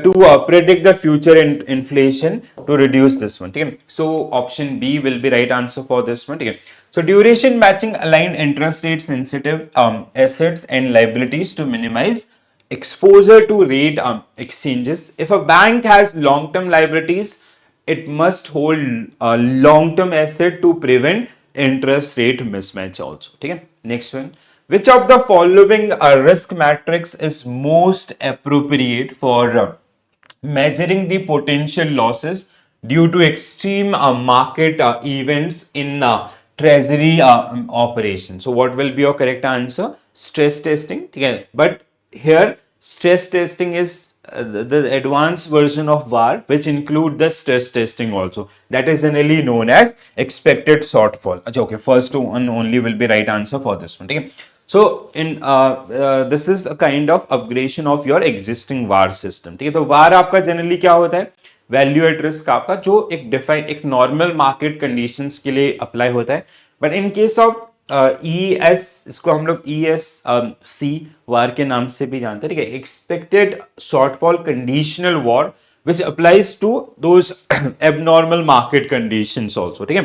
to predict the future inflation, to reduce this one. Okay? So option B will be right answer for this one. Okay? So duration matching align interest rate sensitive assets and liabilities to minimize exposure to rate exchanges. If a bank has long term liabilities, it must hold a long term asset to prevent interest rate mismatch also. Okay? Next one. Which of the following risk matrix is most appropriate for measuring the potential losses due to extreme market events in treasury operation? So what will be your correct answer? Stress testing. Okay. But here stress testing is the advanced version of VAR, which include the stress testing also. That is generally known as expected shortfall. Okay, first one only will be right answer for this one. Okay. So in this is a kind of upgradation of your existing VAR system. ठीक है, तो VAR आपका generally क्या होता है? Value at risk आपका जो एक डिफाइन एक नॉर्मल मार्केट कंडीशंस के लिए अप्लाई होता है. But in case of ES, इसको हम लोग ESC वार के नाम से भी जानते हैं. ठीक है, expected shortfall conditional VaR which applies to those abnormal market conditions also. ठीक है,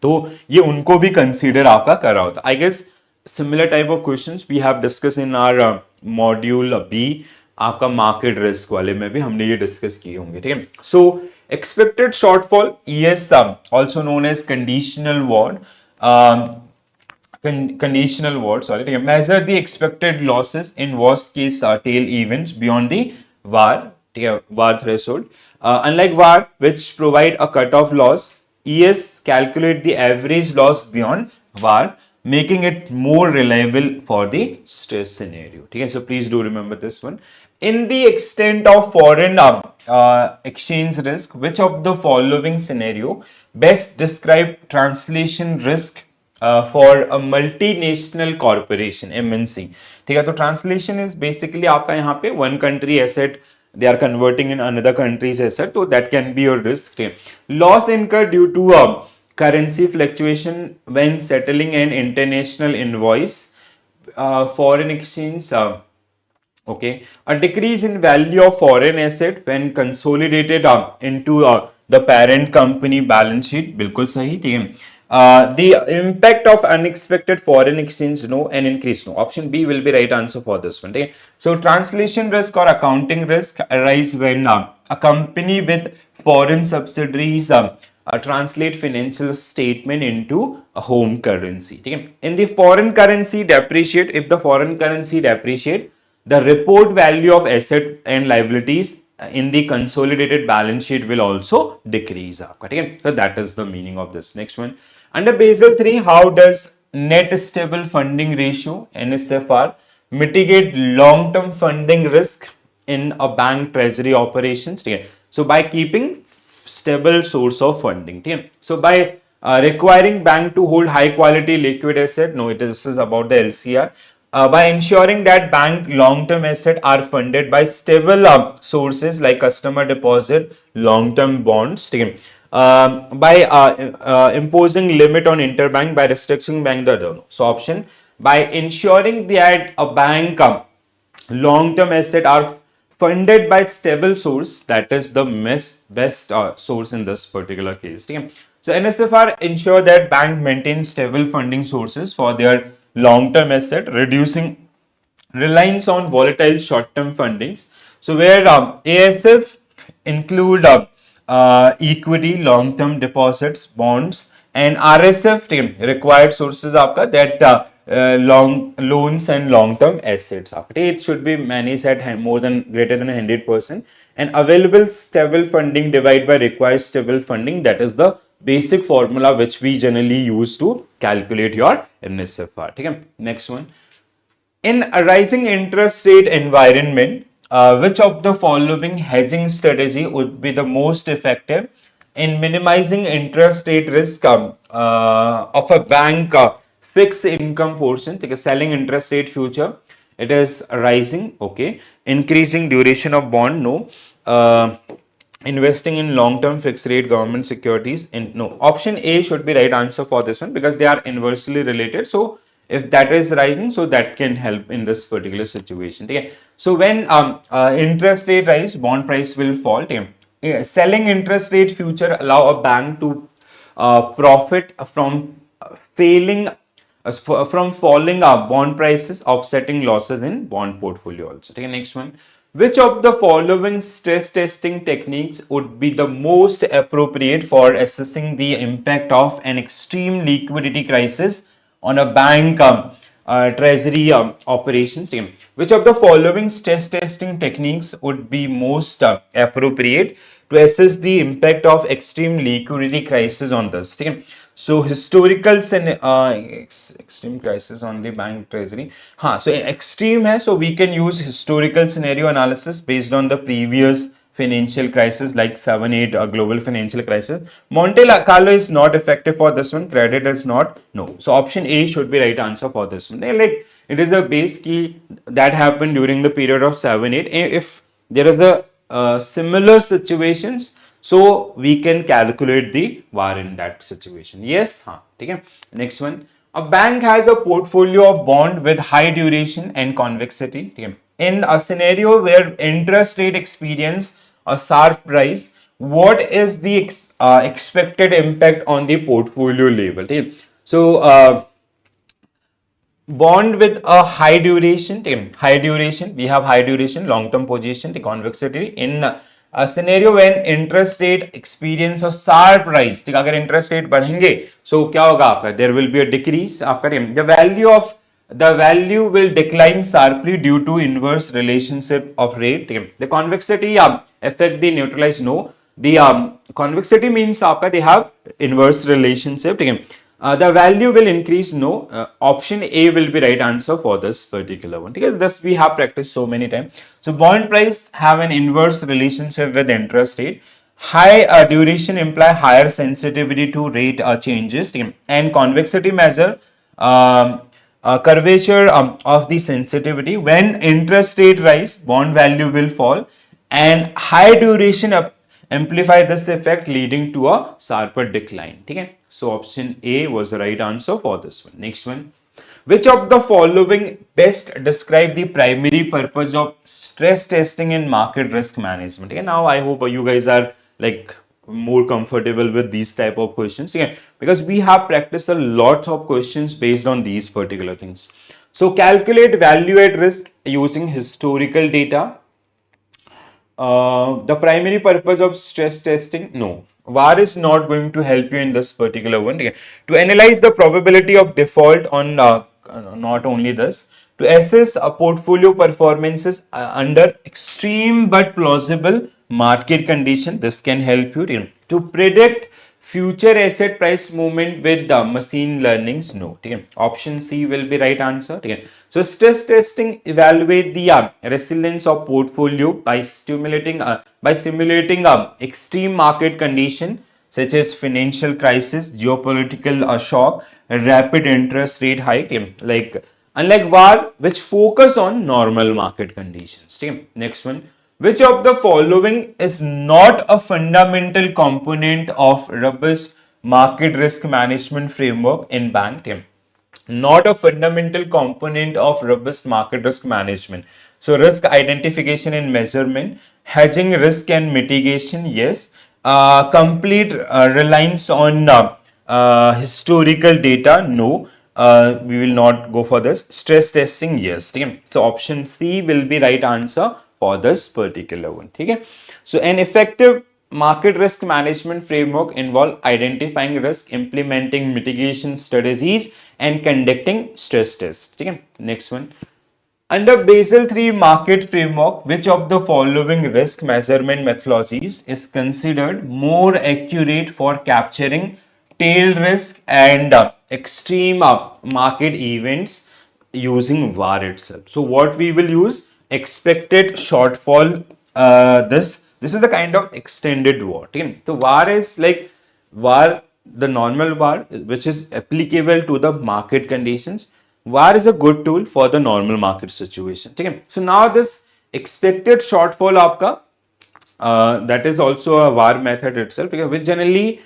तो ये उनको भी कंसीडर आपका कर रहा होता है. I guess similar type of questions we have discussed in our module B, आपका मार्केट रिस्क वाले में भी हमने ये डिस्कस किए होंगे. ठीक है, सो expected shortfall ES also known as conditional ward, conditional ward, sorry. ठीक है, measure the expected losses in worst case tail events beyond the VAR. ठीक है, VAR threshold. Unlike VAR which provide a cut-off loss, ES calculate the average loss beyond VAR, making it more reliable for the stress scenario. Okay, so please do remember this one. In the extent of foreign exchange risk, which of the following scenario best describe translation risk for a multinational corporation MNC? ठीक है, तो translation is basically आपका यहाँ पे one country asset they are converting in another country's asset, so that can be your risk. Loss incurred due to currency fluctuation when settling an international invoice, foreign exchange, okay, a decrease in value of foreign asset when consolidated into the parent company balance sheet. बिल्कुल सही. ठीक है, the impact of unexpected foreign exchange, no, and increase, no. Option B will be right answer for this one. Okay? So translation risk or accounting risk arise when a company with foreign subsidiaries translate financial statement into a home currency. ठीक है, in the foreign currency depreciate, if the foreign currency depreciate, the report value of asset and liabilities in the consolidated balance sheet will also decrease आपका. ठीक है, so that is the meaning of this. Next one, under Basel III, how does net stable funding ratio NSFR mitigate long term funding risk in a bank treasury operations? ठीक है, so by keeping stable source of funding. ठीक है, so by requiring bank to hold high quality liquid asset, no, this is about the LCR. By ensuring that bank long term asset are funded by stable sources like customer deposit, long term bonds. ठीक है, by imposing limit on interbank, by restricting bank the other. So option, by ensuring that a bank long term asset are funded by stable source, that is the best source in this particular case. Okay? So NSFR ensure that bank maintains stable funding sources for their long-term asset, reducing reliance on volatile short-term fundings. So where ASF include equity, long-term deposits, bonds, and RSF required sources आपका that long loans and long-term assets. It should be managed at more than greater than 100%, and available stable funding divided by required stable funding. That is the basic formula which we generally use to calculate your NSFR. Okay? Next one. In a rising interest rate environment, which of the following hedging strategy would be the most effective in minimizing interest rate risk of a bank fixed income portion? Because selling interest rate future, it is rising. Okay, increasing duration of bond, no. Investing in long-term fixed rate government securities, in no. Option A should be right answer for this one because they are inversely related. So if that is rising, so that can help in this particular situation. Okay. So when interest rate rise, bond price will fall. Okay. Yeah, selling interest rate future allow a bank to profit from failing from falling bond prices, offsetting losses in bond portfolio also. Okay, next one. Which of the following stress testing techniques would be the most appropriate for assessing the impact of an extreme liquidity crisis on a bank treasury operations? Okay. Which of the following stress testing techniques would be most appropriate to assess the impact of extreme liquidity crisis on this? Okay. So historical extreme crisis on the bank treasury. So extreme है, so we can use historical scenario analysis based on the previous financial crisis like 7-8 global financial crisis. Monte Carlo is not effective for this one. Credit is not. No. So option A should be right answer for this one. Like it is a base key that happened during the period of 7-8. If there is a similar situations, so we can calculate the VAR in that situation. Yes. Okay. Next one. A bank has a portfolio of bond with high duration and convexity. Okay. In a scenario where interest rate experience a sharp rise, what is the expected impact on the portfolio level? Okay. So bond with a high duration, we have high duration long term position, the convexity in a scenario when interest rate experience a sharp rise. ठीक, अगर interest rate बढ़ेंगे so क्या होगा आपका, there will be a decrease आपका, the value will decline sharply due to inverse relationship of rate. The convexity affect the neutralize, no. The convexity means आपका they have inverse relationship. The value will increase, no. Option A will be right answer for this particular one because this we have practiced so many times. So bond price have an inverse relationship with interest rate. High duration imply higher sensitivity to rate changes, and convexity measure curvature of the sensitivity. When interest rate rise, bond value will fall, and high duration amplify this effect, leading to a sharper decline. Okay? So option A was the right answer for this one. Next one. Which of the following best describe the primary purpose of stress testing in market risk management? Okay? Now I hope you guys are like more comfortable with these type of questions, because we have practiced a lot of questions based on these particular things. So calculate value at risk using historical data. The primary purpose of stress testing, no. VAR is not going to help you in this particular one. To analyze the probability of default on not only this, to assess a portfolio performances under extreme but plausible market condition. This can help you to predict future asset price movement with the machine learnings, no. Option C will be right answer. So stress testing evaluate the resilience of portfolio by simulating extreme market condition such as financial crisis, geopolitical shock, rapid interest rate hike, like unlike VAR, which focus on normal market conditions. Next one. Which of the following is not a fundamental component of robust market risk management framework in bank? Not a fundamental component of robust market risk management. So risk identification and measurement, hedging risk and mitigation, yes. Complete reliance on historical data, no. We will not go for this. Stress testing, yes. So option C will be right answer for this particular one. So an effective market risk management framework involve identifying risk, implementing mitigation strategies, and conducting stress tests. Next one. Under Basel III market framework, which of the following risk measurement methodologies is considered more accurate for capturing tail risk and extreme market events using VAR itself? So what we will use? expected shortfall. This is the kind of extended VAR. Okay? So VAR is like VAR, the normal VAR, which is applicable to the market conditions. VAR is a good tool for the normal market situation. Okay? So now this expected shortfall आपका that is also a VAR method itself, because which generally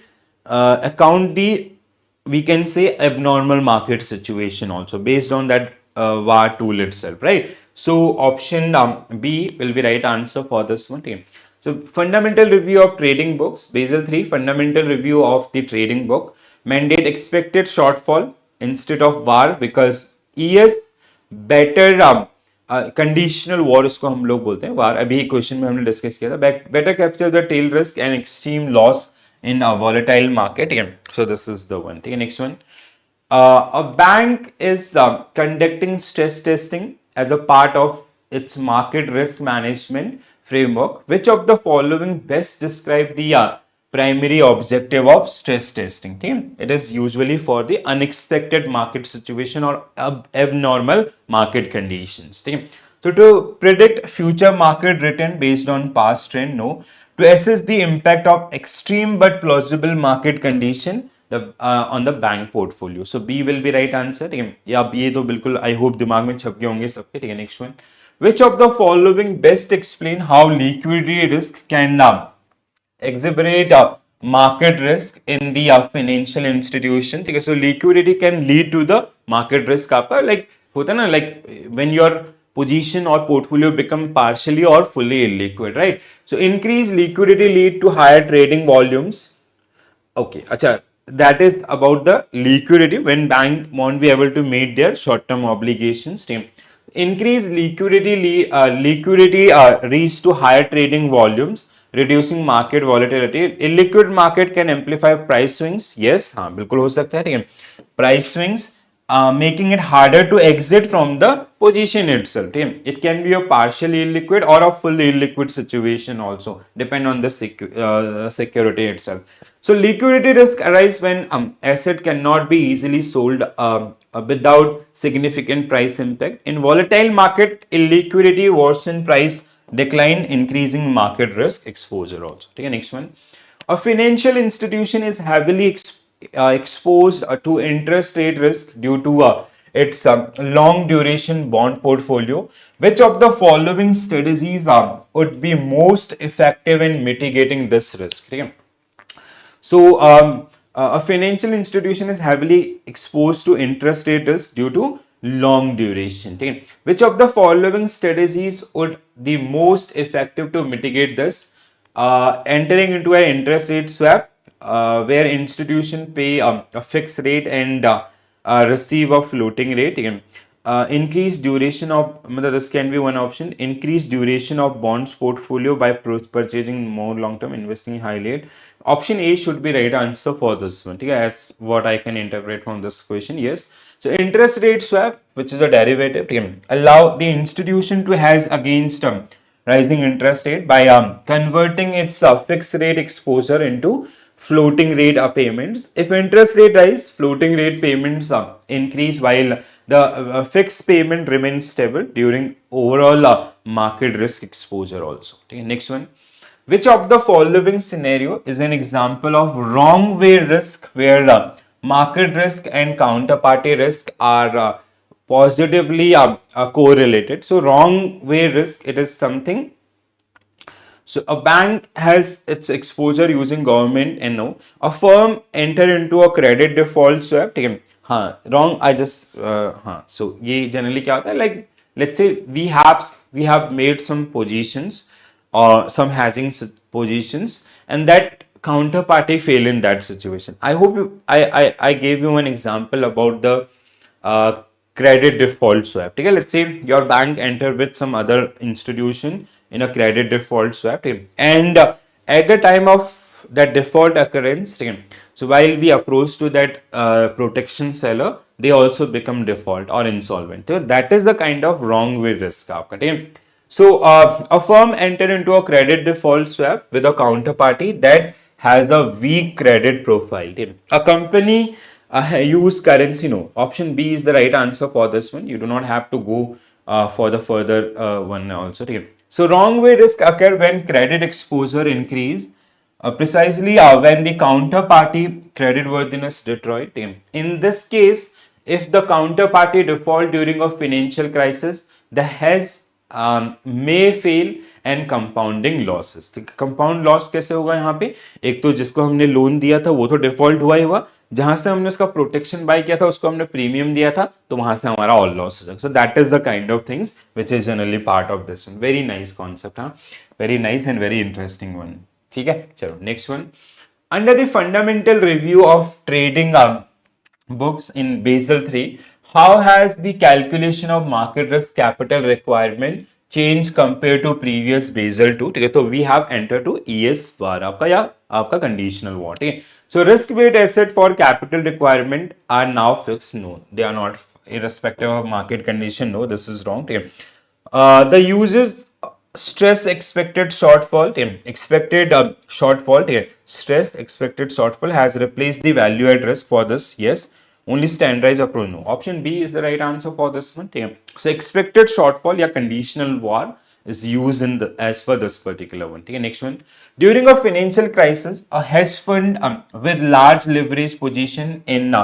account the, we can say, abnormal market situation also based on that VAR tool itself, right? So option B will be right answer for this one. Okay. So fundamental review of trading books, Basel 3, fundamental review of the trading book, mandate expected shortfall instead of VAR, because ES better conditional war इसको हम लोग बोलते हैं वार. अभी एक question में हमने discuss किया था, better capture the tail risk and extreme loss in a volatile market. Yeah. So this is the one. Okay, next one. A bank is conducting stress testing as a part of its market risk management framework. Which of the following best describe the primary objective of stress testing? Okay? It is usually for the unexpected market situation or abnormal market conditions. Okay? So to predict future market return based on past trend, no. To assess the impact of extreme but plausible market condition on the bank portfolio. So B will be right answer. ठीक है, या ये तो बिल्कुल I hope दिमाग में छप गए होंगे सबके. ठीक है, next one. Which of the following best explain how liquidity risk can exhibit market risk in the financial institution? ठीक है, so liquidity can lead to the market risk. आपका like होता है ना, like when your position or portfolio become partially or fully illiquid, right? So increased liquidity lead to higher trading volumes. Okay, acha, that is about the liquidity when bank won't be able to meet their short-term obligations. Increased liquidity leads to higher trading volumes, reducing market volatility. Illiquid market can amplify price swings. Yes, हाँ बिल्कुल हो सकता है. ठीक है, price swings making it harder to exit from the position itself. It can be a partially illiquid or a fully illiquid situation also, depend on the security itself. So liquidity risk arises when asset cannot be easily sold without significant price impact. In volatile market, illiquidity worsen price decline, increasing market risk exposure also. Okay, next one. A financial institution is heavily exposed to interest rate risk due to its long duration bond portfolio. Which of the following strategies would be most effective in mitigating this risk? Okay? So a financial institution is heavily exposed to interest rate risk due to long duration. Okay? Which of the following strategies would be most effective to mitigate this? Entering into an interest rate swap, where institution pay a fixed rate and receive a floating rate. Again, increased duration of, this can be one option. Increased duration of bonds portfolio by purchasing more long term, investing high rate. Option A should be right answer for this one. Okay, as what I can interpret from this question. Yes. So interest rate swap, which is a derivative, allow the institution to hedge against rising interest rate by converting its fixed rate exposure into floating rate payments. If interest rate rise, floating rate payments increase while the fixed payment remains stable during overall market risk exposure also. Okay, next one. Which of the following scenario is an example of wrong way risk, where market risk and counterparty risk are positively correlated? So wrong way risk, it is something. So a bank has its exposure using government NO. A firm enter into a credit default swap. ठीक है, हाँ wrong. I just हाँ. So ये generally क्या होता है? Like let's say we have made some positions or some hedging positions, and that counterparty fail in that situation. I hope I gave you an example about the credit default swap. Okay, let's say your bank enter with some other institution in a credit default swap, and at the time of that default occurrence, so while we approach to that protection seller, they also become default or insolvent. So that is the kind of wrong way risk. So a firm enter into a credit default swap with a counterparty that has a weak credit profile. A company use currency. No, option B is the right answer for this one. You do not have to go for the further one also. ठीक है. So wrong way risk occur when credit exposure increase, precisely when the counterparty creditworthiness deteriorate. ठीक है. In this case, if the counterparty default during a financial crisis, the hedge may fail and compounding losses. तो compound loss कैसे होगा यहाँ पे? एक तो जिसको हमने लोन दिया था वो तो डिफॉल्ट हुआ ही हुआ, जहां से हमने उसका प्रोटेक्शन बाय किया था उसको हमने प्रीमियम दिया था, तो वहां से हमारा ऑल लॉस हो जाएगा. So that is the kind of things which is generally part of this. Very nice concept. हाँ, very nice and very interesting one. ठीक है, चलो next one. Under the fundamental review of trading books in Basel III, how has the calculation of market risk capital requirement changed compared to previous Basel II? ठीक है, तो we have entered to ES बार आपका या आपका conditional what. ठीक है, so risk weight asset for capital requirement are now fixed. No, they are not, irrespective of market condition. No, this is wrong. ठीक है, the uses stress expected shortfall. Expected shortfall. Stress expected shortfall has replaced the value at risk for this. Yes, only standardized approach. No, option B is the right answer for this one. So expected shortfall या conditional VAR is used in the as per this particular one. Next one. During a financial crisis, a hedge fund with large leverage position in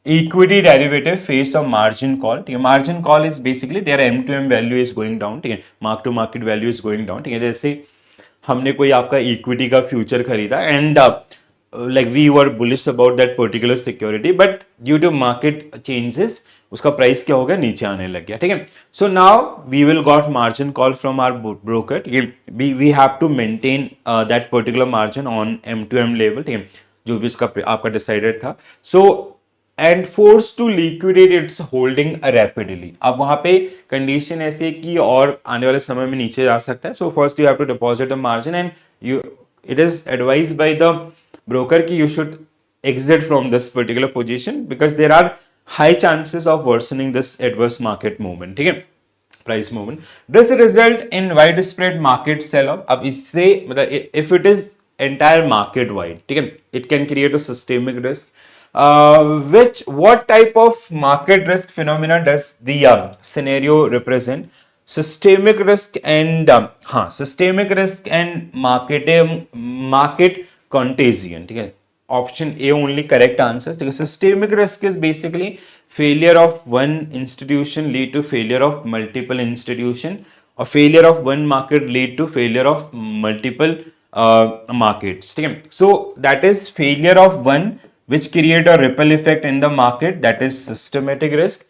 equity derivative face a margin call. ठीक है, margin call is basically their M2M value is going down. ठीक है, mark to market value is going down. ठीक है, जैसे हमने कोई आपका इक्विटी का फ्यूचर खरीदा and like we were bullish about that particular security, but due to market changes उसका प्राइस क्या हो गया, नीचे आने लग गया. ठीक है, so now we will got margin call from our broker. ठीक है, we have to maintain that particular margin on M2M level. ठीक है, जो भी इसका आपका डिसाइडेड था. So and force to liquidate its holding rapidly. अब वहां पे कंडीशन ऐसी है कि और आने वाले समय में नीचे जा सकता है. So first you have to deposit a margin and you, it is advised by the broker ki you should exit from this particular position because there are high chances of worsening this adverse market movement. ठीक है, price movement. This result in widespread market sell off. अब इससे मतलब if it is entire market wide, ठीक है, it can create a systemic risk. What type of market risk phenomena does the scenario represent? Systemic risk and systemic risk and market contagion. ठीक है, option A only correct answer. ठीक है, systemic risk is basically failure of one institution lead to failure of multiple institution और failure of one market lead to failure of multiple markets. ठीक है, so that is failure of one which create a ripple effect in the market, that is systematic risk,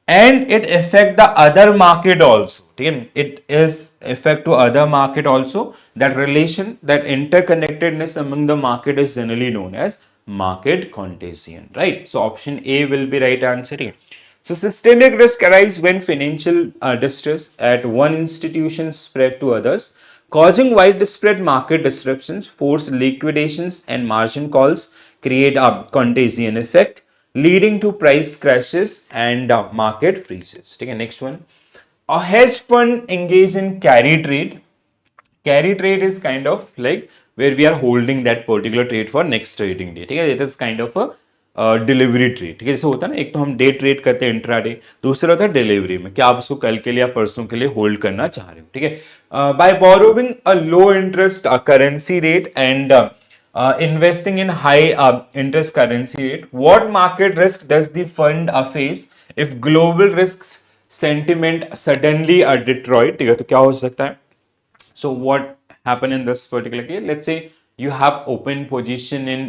and it affect the other market also. ठीक है, it is effect to other market also. That relation, that interconnectedness among the market is generally known as market contagion, right? So option A will be right answer here. So systemic risk arises when financial distress at one institution spread to others, causing widespread market disruptions, forced liquidations, and margin calls create a contagion effect, leading to price crashes and market freezes. ठीक है, next one. A hedge fund engaged in carry trade. Carry trade is kind of like where we are holding that particular trade for next trading day. ठीक है, it is kind of a delivery trade. ठीक है, जैसे होता है ना, एक तो हम डे ट्रेड करते हैं इंट्राडे, दूसरा होता है डिलीवरी में, क्या आप उसको कल के लिए या परसों के लिए होल्ड करना चाह रहे हो. ठीक है, by borrowing a low interest currency rate and investing in high interest currency rate, what market risk does the fund face if global risks sentiment suddenly deteriorate? ठीक है, तो क्या हो सकता है? So what happened in this particular case? Let's say you have open position in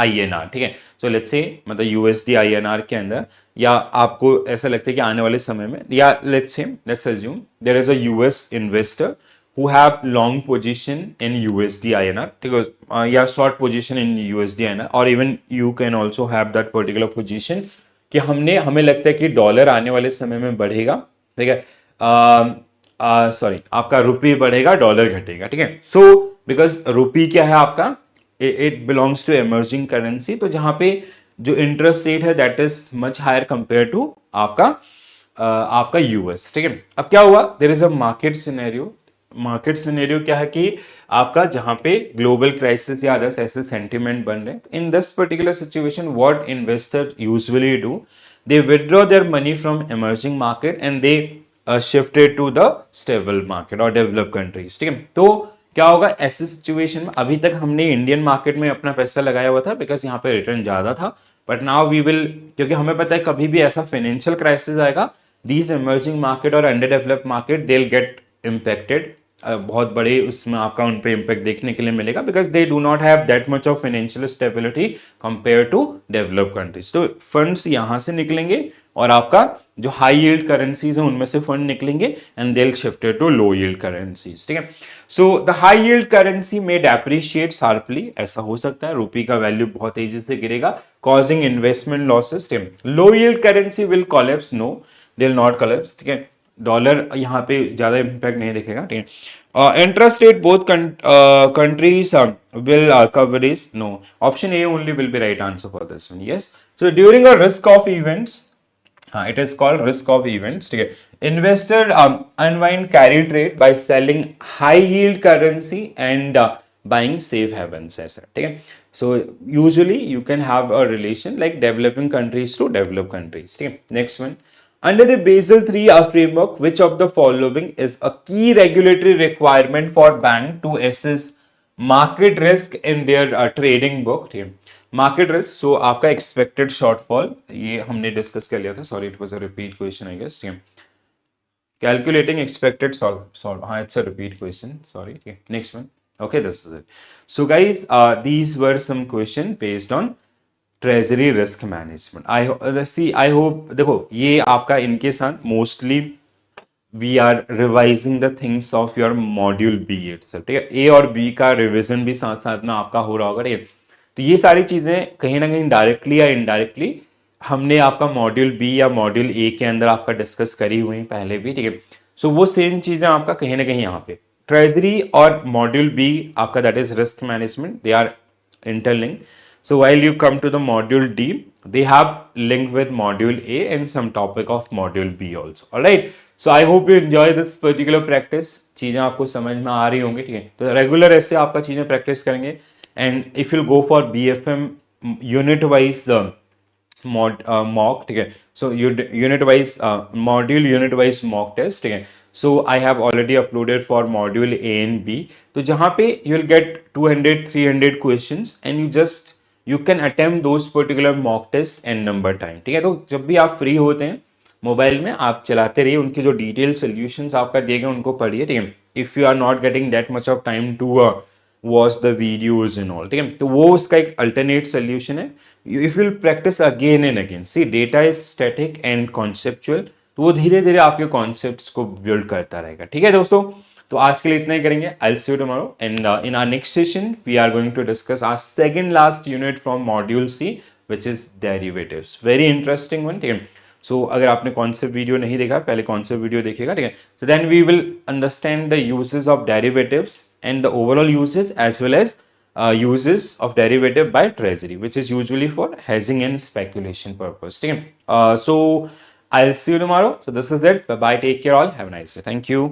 INR. ठीक है, so let's say मतलब USD INR के अंदर, या आपको ऐसा लगता है कि आने वाले समय में, या let's assume there is a US investor who have long position in USD INR. ठीक है, या short position in USD INR, or even you can also have that particular position कि हमें लगता है कि डॉलर आने वाले समय में बढ़ेगा. ठीक है, सॉरी, आपका रुपी बढ़ेगा, डॉलर घटेगा. ठीक है, सो बिकॉज रुपी क्या है आपका, it belongs to emerging currency, तो जहां पे जो इंटरेस्ट रेट है that is much higher compare to आपका यूएस. ठीक है, अब क्या हुआ, there is a market scenario. Market scenario क्या है कि आपका जहां पे ग्लोबल क्राइसिस या अदर्स ऐसे सेंटिमेंट बन रहे हैं. In this particular situation what investor usually do, they withdraw their money from emerging market and they shifted to the stable market or developed countries. ठीक है, तो क्या होगा ऐसी सिचुएशन में? अभी तक हमने इंडियन मार्केट में अपना पैसा लगाया हुआ था बिकॉज यहाँ पे रिटर्न ज्यादा था, बट नाउ वी विल, क्योंकि हमें पता है कभी भी ऐसा फाइनेंशियल क्राइसिस आएगा, दीज इमर्जिंग मार्केट और under developed market they will get impacted, बहुत बड़े उसमें आपका उन पे इम्पैक्ट देखने के लिए मिलेगा because they do not have that much of financial stability compare to developed countries. तो फंड्स यहां से निकलेंगे और आपका जो हाई यील्ड करेंसीज है उनमें से फंड निकलेंगे and they will shifted to low yield currencies. ठीक है, so the high yield currency may depreciate sharply, ऐसा हो सकता है रुपी का वैल्यू बहुत तेजी से गिरेगा, causing investment losses. Low yield currency will collapse, no they will not collapse. ठीक है, डॉलर यहाँ पे ज्यादा इंपैक्ट नहीं दिखेगा. ठीक है, interest rate both countries will coverage, no, option A only will be right answer for this one. Yes, so during a risk of events, हाँ, it is called risk of events. ठीक है, investor unwind carry trade by selling high yield currency and buying safe havens, ऐसा. ठीक है, so usually you can have a relation like developing countries to develop countries. ठीक है, next one. Under the Basel III framework, which of the following is a key regulatory requirement for bank to assess market risk in their trading book? ठीक है, market risk, सो आपका expected shortfall, ये हमने discuss कर लिया था, sorry it was a repeat question I guess. ठीक है, कैलकुलेटिंग एक्सपेक्टेड सॉल्व, हाँ it's a repeat question, sorry. ठीक है, next one. Okay, this is it. So guys, these were some question based on treasury risk management. I hope, देखो ये आपका इनके साथ mostly we are revising the things of your module B itself. ठीक है, ए और बी का revision भी साथ साथ में आपका हो रहा होगा. ठीक है, तो ये सारी चीजें कहीं ना कहीं डायरेक्टली या इनडायरेक्टली हमने आपका मॉड्यूल बी या मॉड्यूल ए के अंदर आपका डिस्कस करी हुई पहले भी. ठीक है, सो वो सेम चीजें आपका कहीं ना कहीं यहाँ पे ट्रेजरी और मॉड्यूल बी आपका that is risk management, they are interlinked. So while you come to the module D, they have link with module A and some topic of module B also. All right. So I hope you enjoy this particular practice. चीजें आपको समझ में आ रही होंगी. ठीक है, तो regular ऐसे आपका चीजें प्रैक्टिस करेंगे and if you go for BFM unit wise mock. ठीक है, so unit wise module unit wise mock test. ठीक है, so I have already uploaded for module A and B. तो जहाँ पे you will get 200-300 questions and you can attempt those particular mock tests and number time. ठीक है, तो जब भी आप फ्री होते हैं मोबाइल में आप चलाते रहिए, उनके जो डिटेल सोल्यूशंस आपका दिए गए उनको पढ़िए. ठीक है, if you are not getting that much of time to watch the videos and all. ठीक है, तो वो उसका एक अल्टरनेट सोल्यूशन है. If you practice again and again, see data is static and conceptual, तो वो धीरे धीरे आपके कॉन्सेप्ट्स को बिल्ड करता रहेगा. ठीक है दोस्तों, तो आज के लिए इतना ही करेंगे. I will see you tomorrow and in our next session we are going to discuss our second last unit from module C which is derivatives. Very interesting one. ठीक है, सो अगर आपने कॉन्सेप्ट वीडियो नहीं देखा, पहले कॉन्सेप्ट वीडियो देखिएगा. ठीक है, so then we will understand the uses of derivatives and the overall uses as well as uses of derivative by treasury, which is usually for hedging and speculation purpose. ठीक है, so I'll see you tomorrow. So this is it. Bye bye. Take care all. Have a nice day. Thank you.